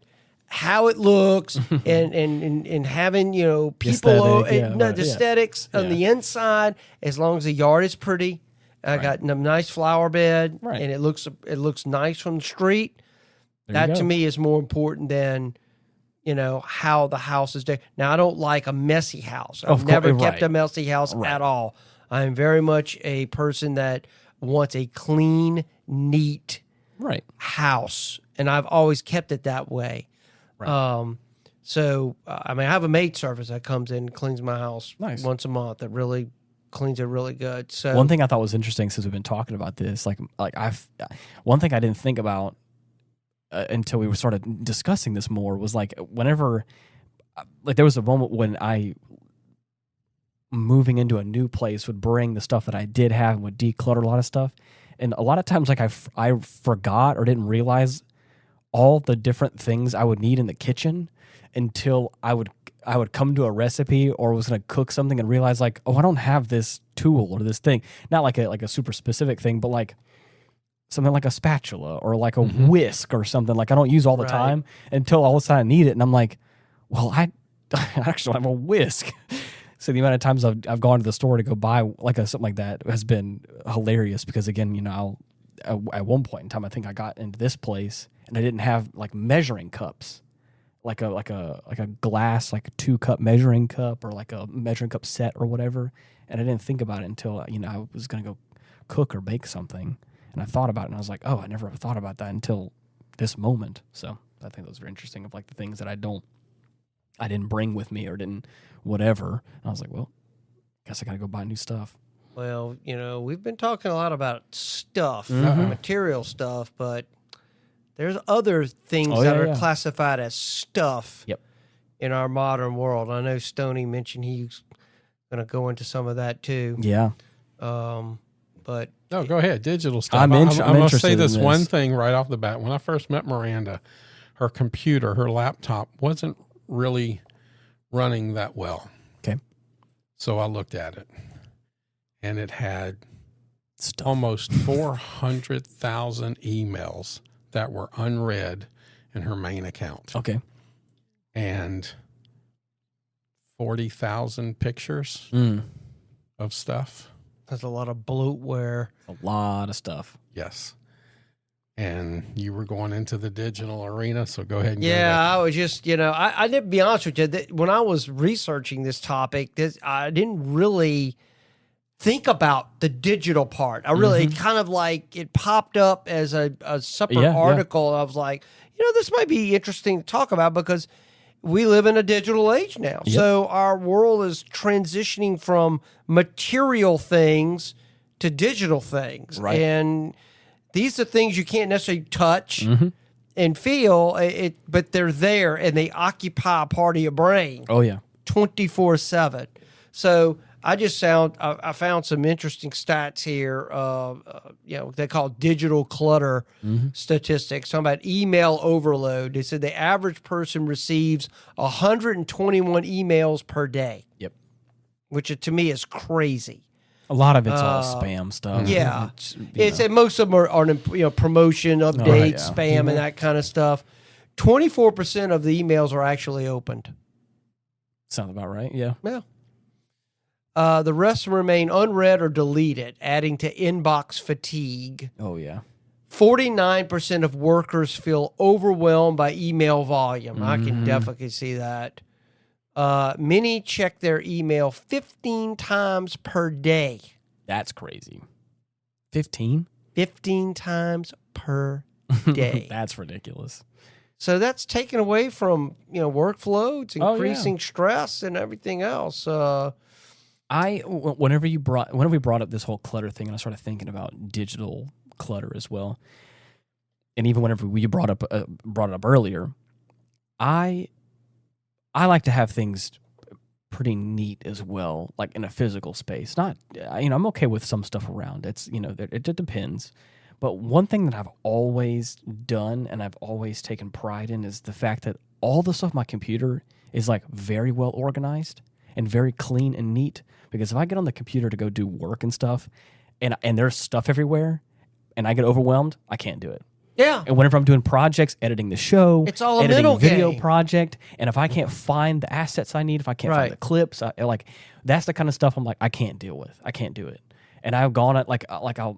how it looks and having, people, aesthetics on the inside, as long as the yard is pretty. I got a nice flower bed and it looks nice from the street. That to me is more important than, how the house is decorated. Now, I don't like a messy house. I've never kept a messy house at all. I am very much a person that wants a clean, neat house. And I've always kept it that way. Right. I have a maid service that comes in and cleans my house once a month that really cleans it really good. So one thing I thought was interesting since we've been talking about this, one thing I didn't think about until we started discussing this more was like whenever, there was a moment when moving into a new place would bring the stuff that I did have and would declutter a lot of stuff, and a lot of times like I forgot or didn't realize all the different things I would need in the kitchen until I would come to a recipe or was going to cook something and realize like, oh, I don't have this tool or this thing. Not like a super specific thing, but like something like a spatula or like a whisk or something like I don't use all the time until all of a sudden I need it. And I'm like, well, I actually have a whisk. So the amount of times I've gone to the store to go buy something like that has been hilarious because again, at one point in time, I think I got into this place and I didn't have like measuring cups, like a glass, like a 2-cup measuring cup or like a measuring cup set or whatever. And I didn't think about it until, I was going to go cook or bake something. And I thought about it and I was like, oh, I never thought about that until this moment. So I think that was very interesting of like the things that I didn't bring with me or didn't whatever. And I was like, well, I guess I got to go buy new stuff. Well, we've been talking a lot about stuff, material stuff, but There's other things Oh, that yeah, are yeah. classified as stuff Yep. in our modern world. I know Stoney mentioned he's going to go into some of that too. Yeah. But No, go ahead. Digital stuff. I'm I'm going to interested say in this one this. thing right off the bat. When I first met Miranda, her computer, her laptop wasn't really running that well. Okay. So I looked at it, and it had Stuff. almost 400,000 emails that were unread in her main account, Okay. and 40,000 pictures of stuff. there's a lot of bloatware. A lot of stuff. Yes. And you were going into the digital arena, so go ahead and go Yeah, there. I was just, I didn't be honest with you. When I was researching this topic, I didn't really think about the digital part. I really, it kind of like, it popped up as a separate Yeah, yeah. article. I was like, this might be interesting to talk about because we live in a digital age now. Yep. So our world is transitioning from material things to digital things. Right. And these are things you can't necessarily touch and feel, but they're there and they occupy a part of your brain Oh, yeah. 24/7. So I found some interesting stats here. They call it digital clutter statistics. Talking about email overload. They said the average person receives 121 emails per day. Yep. Which to me is crazy. A lot of it's all spam stuff. Yeah, It's, most of them are promotion, updates, yeah. spam, and that kind of stuff. 24% of the emails are actually opened. sounds about right. Yeah. Yeah. The rest remain unread or deleted, adding to inbox fatigue. Oh, yeah. 49% of workers feel overwhelmed by email volume. I can definitely see that. Many check their email 15 times per day. That's crazy. 15? 15 times per day. That's ridiculous. So that's taken away from, workflow. It's Oh, increasing stress and everything else. Whenever we brought up this whole clutter thing, and I started thinking about digital clutter as well, and even whenever we brought it up earlier, I like to have things pretty neat as well, like in a physical space. Not, I'm okay with some stuff around. It's, it depends. But one thing that I've always done and I've always taken pride in is the fact that all the stuff on my computer is like very well organized and very clean and neat. Because if I get on the computer to go do work and stuff, and there's stuff everywhere, and I get overwhelmed, I can't do it. Yeah. And whenever I'm doing projects, editing the show, It's all a editing mental video game. project, and if I can't find the assets I need, if I can't find the clips, that's the kind of stuff I'm like, I can't deal with. I can't do it. And I've gone at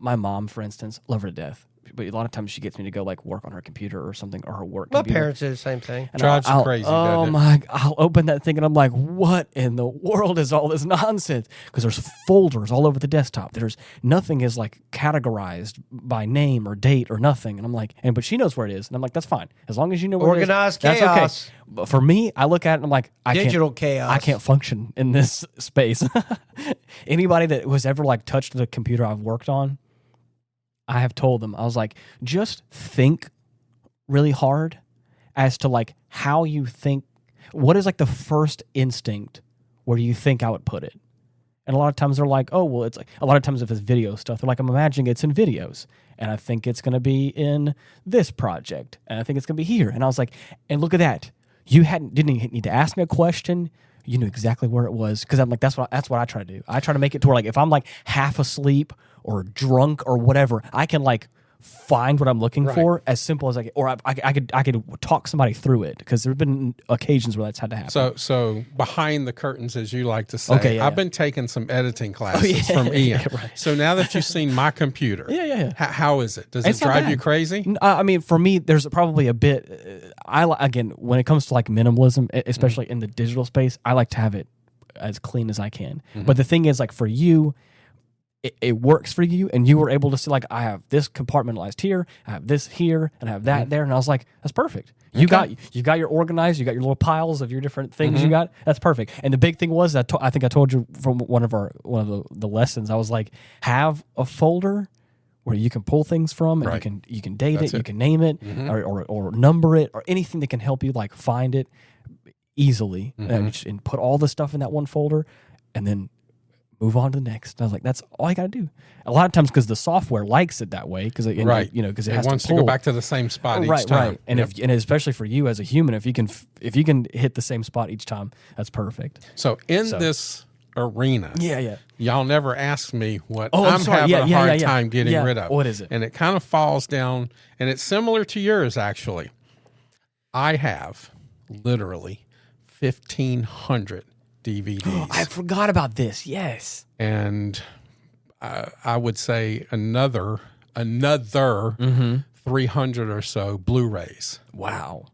my mom, for instance, love her to death. But a lot of times she gets me to go work on her computer or something, or her work My computer. parents do the same thing. And Drives you crazy, doesn't it? I'll open that thing and I'm like, what in the world is all this nonsense? Because there's folders all over the desktop. Nothing is categorized by name or date or nothing. And I'm like, but she knows where it is. And I'm like, that's fine. As long as you know where Organized it is, chaos. that's okay. But for me, I look at it and I'm like, Digital chaos. I can't function in this space. Anybody that was ever touched the computer I've worked on, I have told them, I was like, just think really hard as to how you think, what is the first instinct where you think I would put it? And a lot of times they're like, oh, well, it's a lot of times if it's video stuff, they're like, I'm imagining it's in videos. And I think it's going to be in this project. And I think it's going to be here. And I was like, and look at that. You didn't even need to ask me a question. You knew exactly where it was. Because I'm like, that's what I try to do. I try to make it to where if I'm half asleep or drunk or whatever, I can find what I'm looking for as simple as I can. Or I could talk somebody through it, because there have been occasions where that's had to happen. So behind the curtains, as you like to say, Okay, yeah, I've been taking some editing classes yeah, from Ian. yeah, right. So now that you've seen my computer, how is it? Does It's it not drive bad. you crazy? I mean, for me, there's probably a bit. Again, when it comes to minimalism, especially in the digital space, I like to have it as clean as I can. But the thing is, for you, it works for you, and you were able to see I have this compartmentalized here, I have this here, and I have that there, and I was like, that's perfect. You got your organized, you got your little piles of your different things you got. That's perfect. And the big thing was that I think I told you from one of the lessons, I was like, have a folder where you can pull things from, and Right. you can date That's it, you it. can name it, or number it, or anything that can help you like find it easily, and put all the stuff in that one folder, and then move on to the next. And I was like, that's all I got to do. A lot of times because the software likes it that way, because it because it has wants to to go back to the same spot each time. Right. And and especially for you as a human, if you can hit the same spot each time, that's perfect. So this arena, y'all never asked me what I'm having a hard time getting rid of. What is it? And it kind of falls down, and it's similar to yours actually. I have literally 1,500 DVDs. I forgot about this. Yes. And I would say another 300 or so Blu-rays. Wow.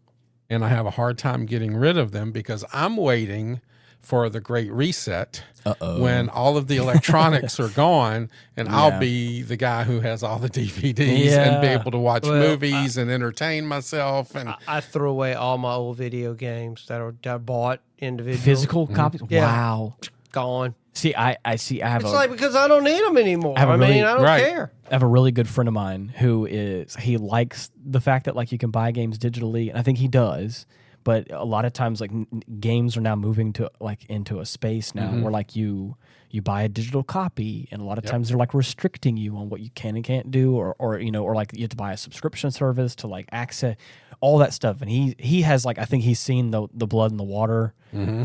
And I have a hard time getting rid of them because I'm waiting for the great reset when all of the electronics are gone, and I'll be the guy who has all the DVDs and be able to watch movies and entertain myself. And I threw away all my old video games that I bought individually. Physical copies? Yeah. Wow. Gone. See, I have It's like because I don't need them anymore. I don't care. I have a really good friend of mine he likes the fact that like you can buy games digitally, and I think he does. But a lot of times, like games are now moving to like into a space now where like you buy a digital copy, and a lot of times they're like restricting you on what you can and can't do, or like you have to buy a subscription service to like access all that stuff. And he has like I think he's seen the blood in the water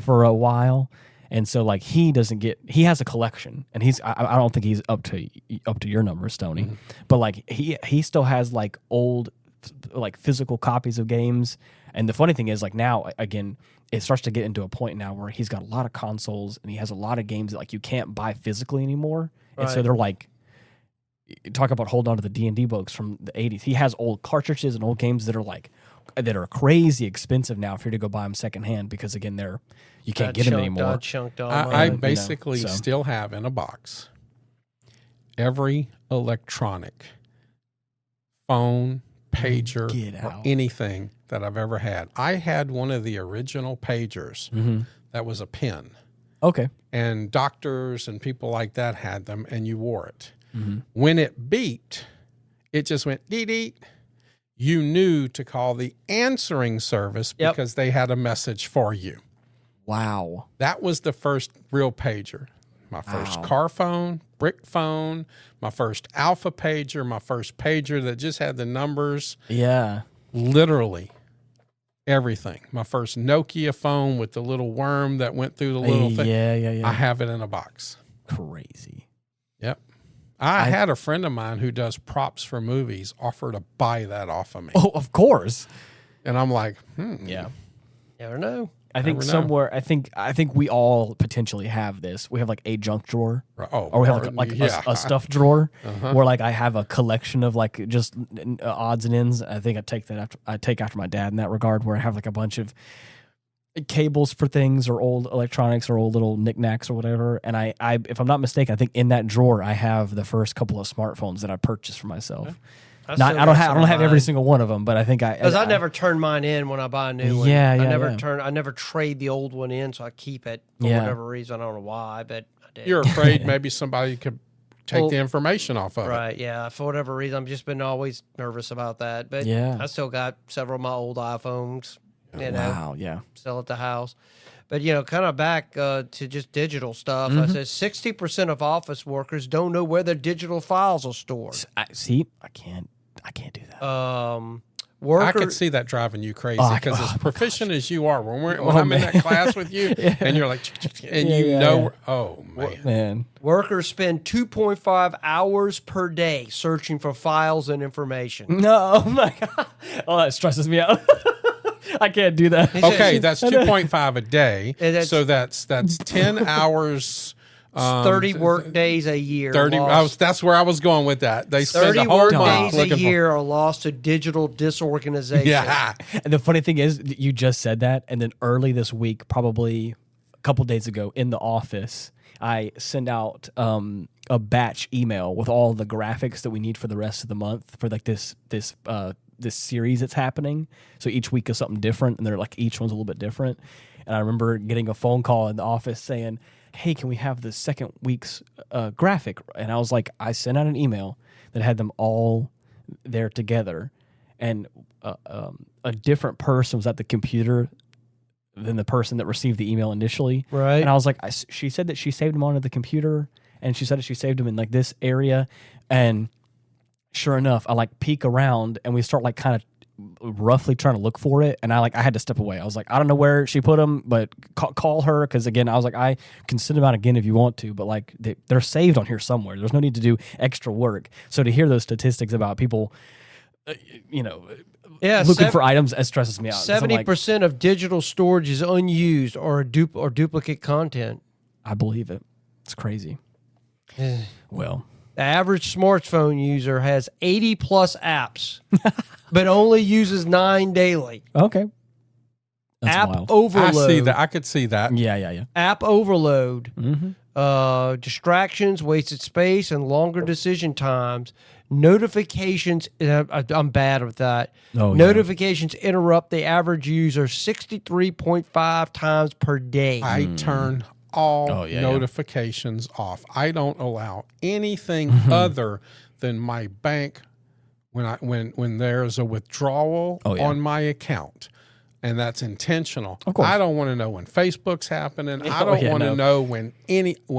for a while. And so, like, he has a collection, and I don't think he's up to your numbers, Stoney, but like he still has like old, like physical copies of games. And the funny thing is, like now, again, it starts to get into a point now where he's got a lot of consoles, and he has a lot of games that like you can't buy physically anymore. Right. And so they're like, talk about holding on to the D&D books from the 80s. He has old cartridges and old games that are crazy expensive now for you to go buy them secondhand, because again, you can't get them anymore. I basically still have in a box every electronic phone, pager, or anything that I've ever had. I had one of the original pagers that was a pen. Okay. And doctors and people like that had them, and you wore it. When it beeped, it just went dee-dee. You knew to call the answering service because they had a message for you. Wow. That was the first real pager. My first car phone, brick phone, my first alpha pager, my first pager that just had the numbers. Yeah. Literally everything. My first Nokia phone with the little worm that went through the little thing. Yeah. I have it in a box. Crazy. Yep. I had a friend of mine who does props for movies offer to buy that off of me. Oh, of course. And I'm like, Yeah. Never know. I think somewhere, I think we all potentially have this. We have like a junk drawer, or we have like a stuffed drawer, where like I have a collection of like just odds and ends. I think I take after my dad in that regard, where I have like a bunch of cables for things, or old electronics, or old little knickknacks or whatever. And I if I'm not mistaken, I think in that drawer I have the first couple of smartphones that I purchased for myself. Yeah. I don't have every single one of them, but I think because I never turn mine in when I buy a new one. I never trade the old one in, so I keep it for whatever reason. I don't know why, but I did. You're afraid maybe somebody could take the information off of it. Right, yeah. For whatever reason, I've just been always nervous about that. But I still got several of my old iPhones. Still at the house. But, kind of back to just digital stuff. I said 60% of office workers don't know where their digital files are stored. I can't do that. I could see that driving you crazy, because as proficient as you are, when I'm in that class with you, and you're like, and oh, man. Workers spend 2.5 hours per day searching for files and information. No, oh my God. Oh, that stresses me out. I can't do that. Okay, that's 2.5 a day. So that's 10 hours. 30 work days a year. 30. That's where I was going with that. They spend 30 work days a year are lost to digital disorganization. Yeah. And the funny thing is, you just said that, and then early this week, probably a couple days ago, in the office, I send out a batch email with all the graphics that we need for the rest of the month for like this series that's happening. So each week is something different, and they're like each one's a little bit different. And I remember getting a phone call in the office saying, hey, can we have the second week's graphic? And I was like, I sent out an email that had them all there together, and a different person was at the computer than the person that received the email initially. Right. And I was like, she said that she saved them onto the computer, and she said that she saved them in like this area. And sure enough, I like peek around and we start like kind of roughly trying to look for it. And I had to step away. I was like, I don't know where she put them, but call her. Cause again, I was like, I can send them out again if you want to, but like they're saved on here somewhere. There's no need to do extra work. So to hear those statistics about people, looking for items, it stresses me out. 70% of digital storage is unused or duplicate content. I believe it. It's crazy. Well, the average smartphone user has 80 plus apps, but only uses 9 daily. Okay. That's app wild. overload. I see that. I could see that. Yeah. App overload. Mm-hmm. Distractions, wasted space, and longer decision times. Notifications, I'm bad with that. Oh, Notifications interrupt the average user 63.5 times per day. I turn all notifications off. I don't allow anything other than my bank when there's a withdrawal on my account. And that's intentional. Of course. I don't want to know when Facebook's happening. I don't want to know when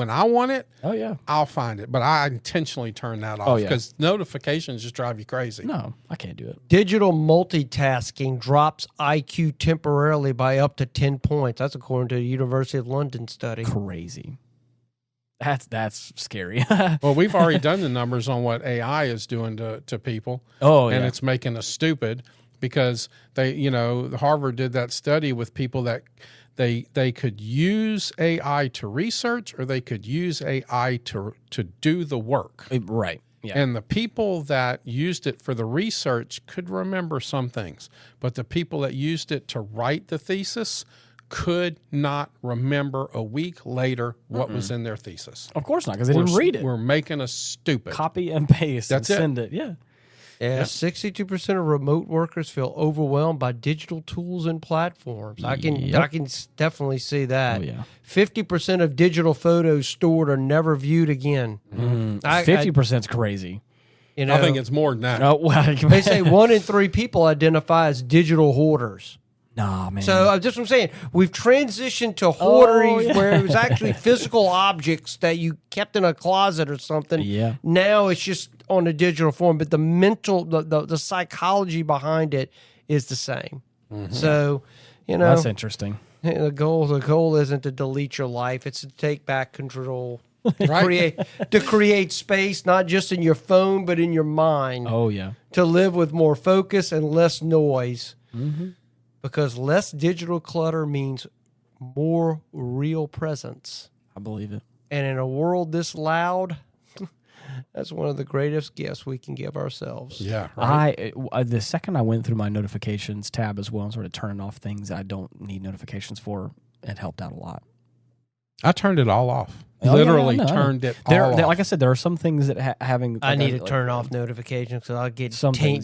I want it. Oh, yeah. I'll find it. But I intentionally turn that off because notifications just drive you crazy. No, I can't do it. Digital multitasking drops IQ temporarily by up to 10 points. That's according to a University of London study. Crazy. That's scary. Well, we've already done the numbers on what AI is doing to people. Oh, yeah. And it's making us stupid. Because Harvard did that study with people that they could use AI to research or they could use AI to do the work. Right. Yeah. And the people that used it for the research could remember some things, but the people that used it to write the thesis could not remember a week later what was in their thesis. Of course not, because they didn't read it. We're making us stupid. Copy and paste. That's and send it. Yeah. Yeah, 62% of remote workers feel overwhelmed by digital tools and platforms. I can definitely see that. Oh, yeah. 50% of digital photos stored are never viewed again. 50% is crazy. I think it's more than that. Oh, well, They say 1 in 3 people identify as digital hoarders. Nah, man. So just what I'm saying, we've transitioned to hoarding where it was actually physical objects that you kept in a closet or something. Yeah. Now it's just on a digital form, but the mental, the psychology behind it is the same. Mm-hmm. So, that's interesting. The goal isn't to delete your life; it's to take back control. To create space, not just in your phone, but in your mind. Oh, yeah. To live with more focus and less noise. Mm-hmm. Because less digital clutter means more real presence. I believe it. And in a world this loud, that's one of the greatest gifts we can give ourselves. Yeah. Right. The second I went through my notifications tab as well and started turning off things I don't need notifications for, it helped out a lot. I turned it all off. Literally turned it all off. Like I said, there are some things that having... I need to turn off notifications because I'll get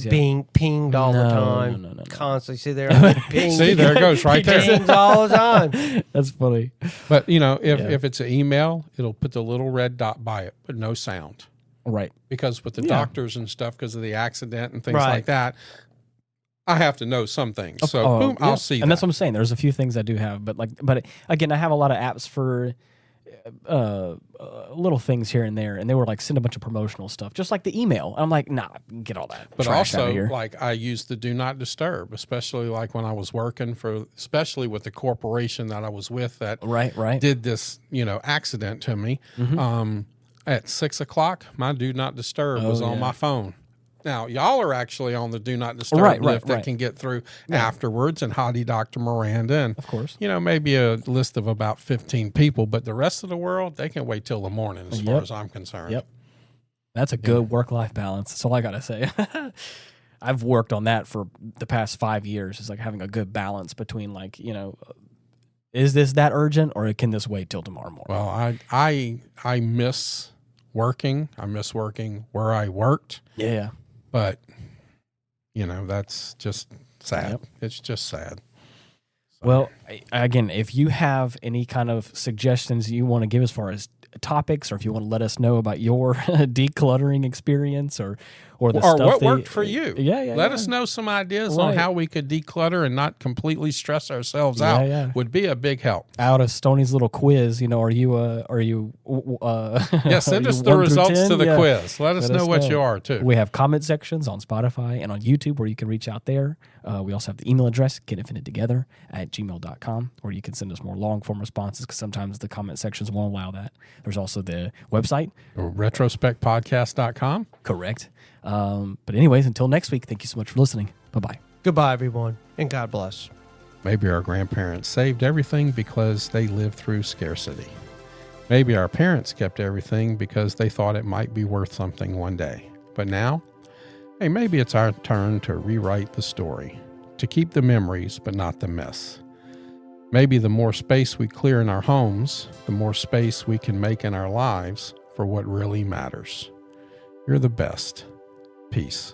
being pinged all the time. No. Constantly. See there? I get pinged. See, there it goes right there. Pings all the time. That's funny. But, if it's an email, it'll put the little red dot by it, but no sound. Right. Because with the doctors and stuff, because of the accident and things like that, I have to know some things. So, boom, I'll see that. And that's what I'm saying. There's a few things I do have. But again, I have a lot of apps for... little things here and there, and they were like send a bunch of promotional stuff, just like the email. I'm like, nah, get all that. But trash out also, of here. like I used the do not disturb, especially like when I was working especially with the corporation that I was with that did this, accident to me. Mm-hmm. At 6 o'clock, my do not disturb was on my phone. Now, y'all are actually on the do not disturb list that can get through afterwards, and Hottie Dr. Miranda, and of course, maybe a list of about 15 people, but the rest of the world, they can wait till the morning as far as I'm concerned. Yep. That's a good work-life balance. That's all I got to say. I've worked on that for the past 5 years. It's like having a good balance between is this that urgent or can this wait till tomorrow morning? Well, I miss working. I miss working where I worked. Yeah. But, that's just sad. Yep. It's just sad. Well, again, if you have any kind of suggestions you want to give as far as topics, or if you want to let us know about your decluttering experience, or the or stuff what that, worked for you. Yeah. Let us know some ideas on how we could declutter and not completely stress ourselves out. Yeah. Would be a big help. Out of Stoney's little quiz, are you Send us the 1 through results 10? to the Yeah. quiz. Let us know what you are too. We have comment sections on Spotify and on YouTube where you can reach out there. We also have the email address, getinfinitetogether@gmail.com, where you can send us more long-form responses because sometimes the comment sections won't allow that. There's also the website. Retrospectpodcast.com. Correct. But anyways, until next week, thank you so much for listening. Bye-bye. Goodbye, everyone, and God bless. Maybe our grandparents saved everything because they lived through scarcity. Maybe our parents kept everything because they thought it might be worth something one day. But now, hey, maybe it's our turn to rewrite the story, to keep the memories but not the mess. Maybe the more space we clear in our homes, the more space we can make in our lives for what really matters. You're the best. Peace.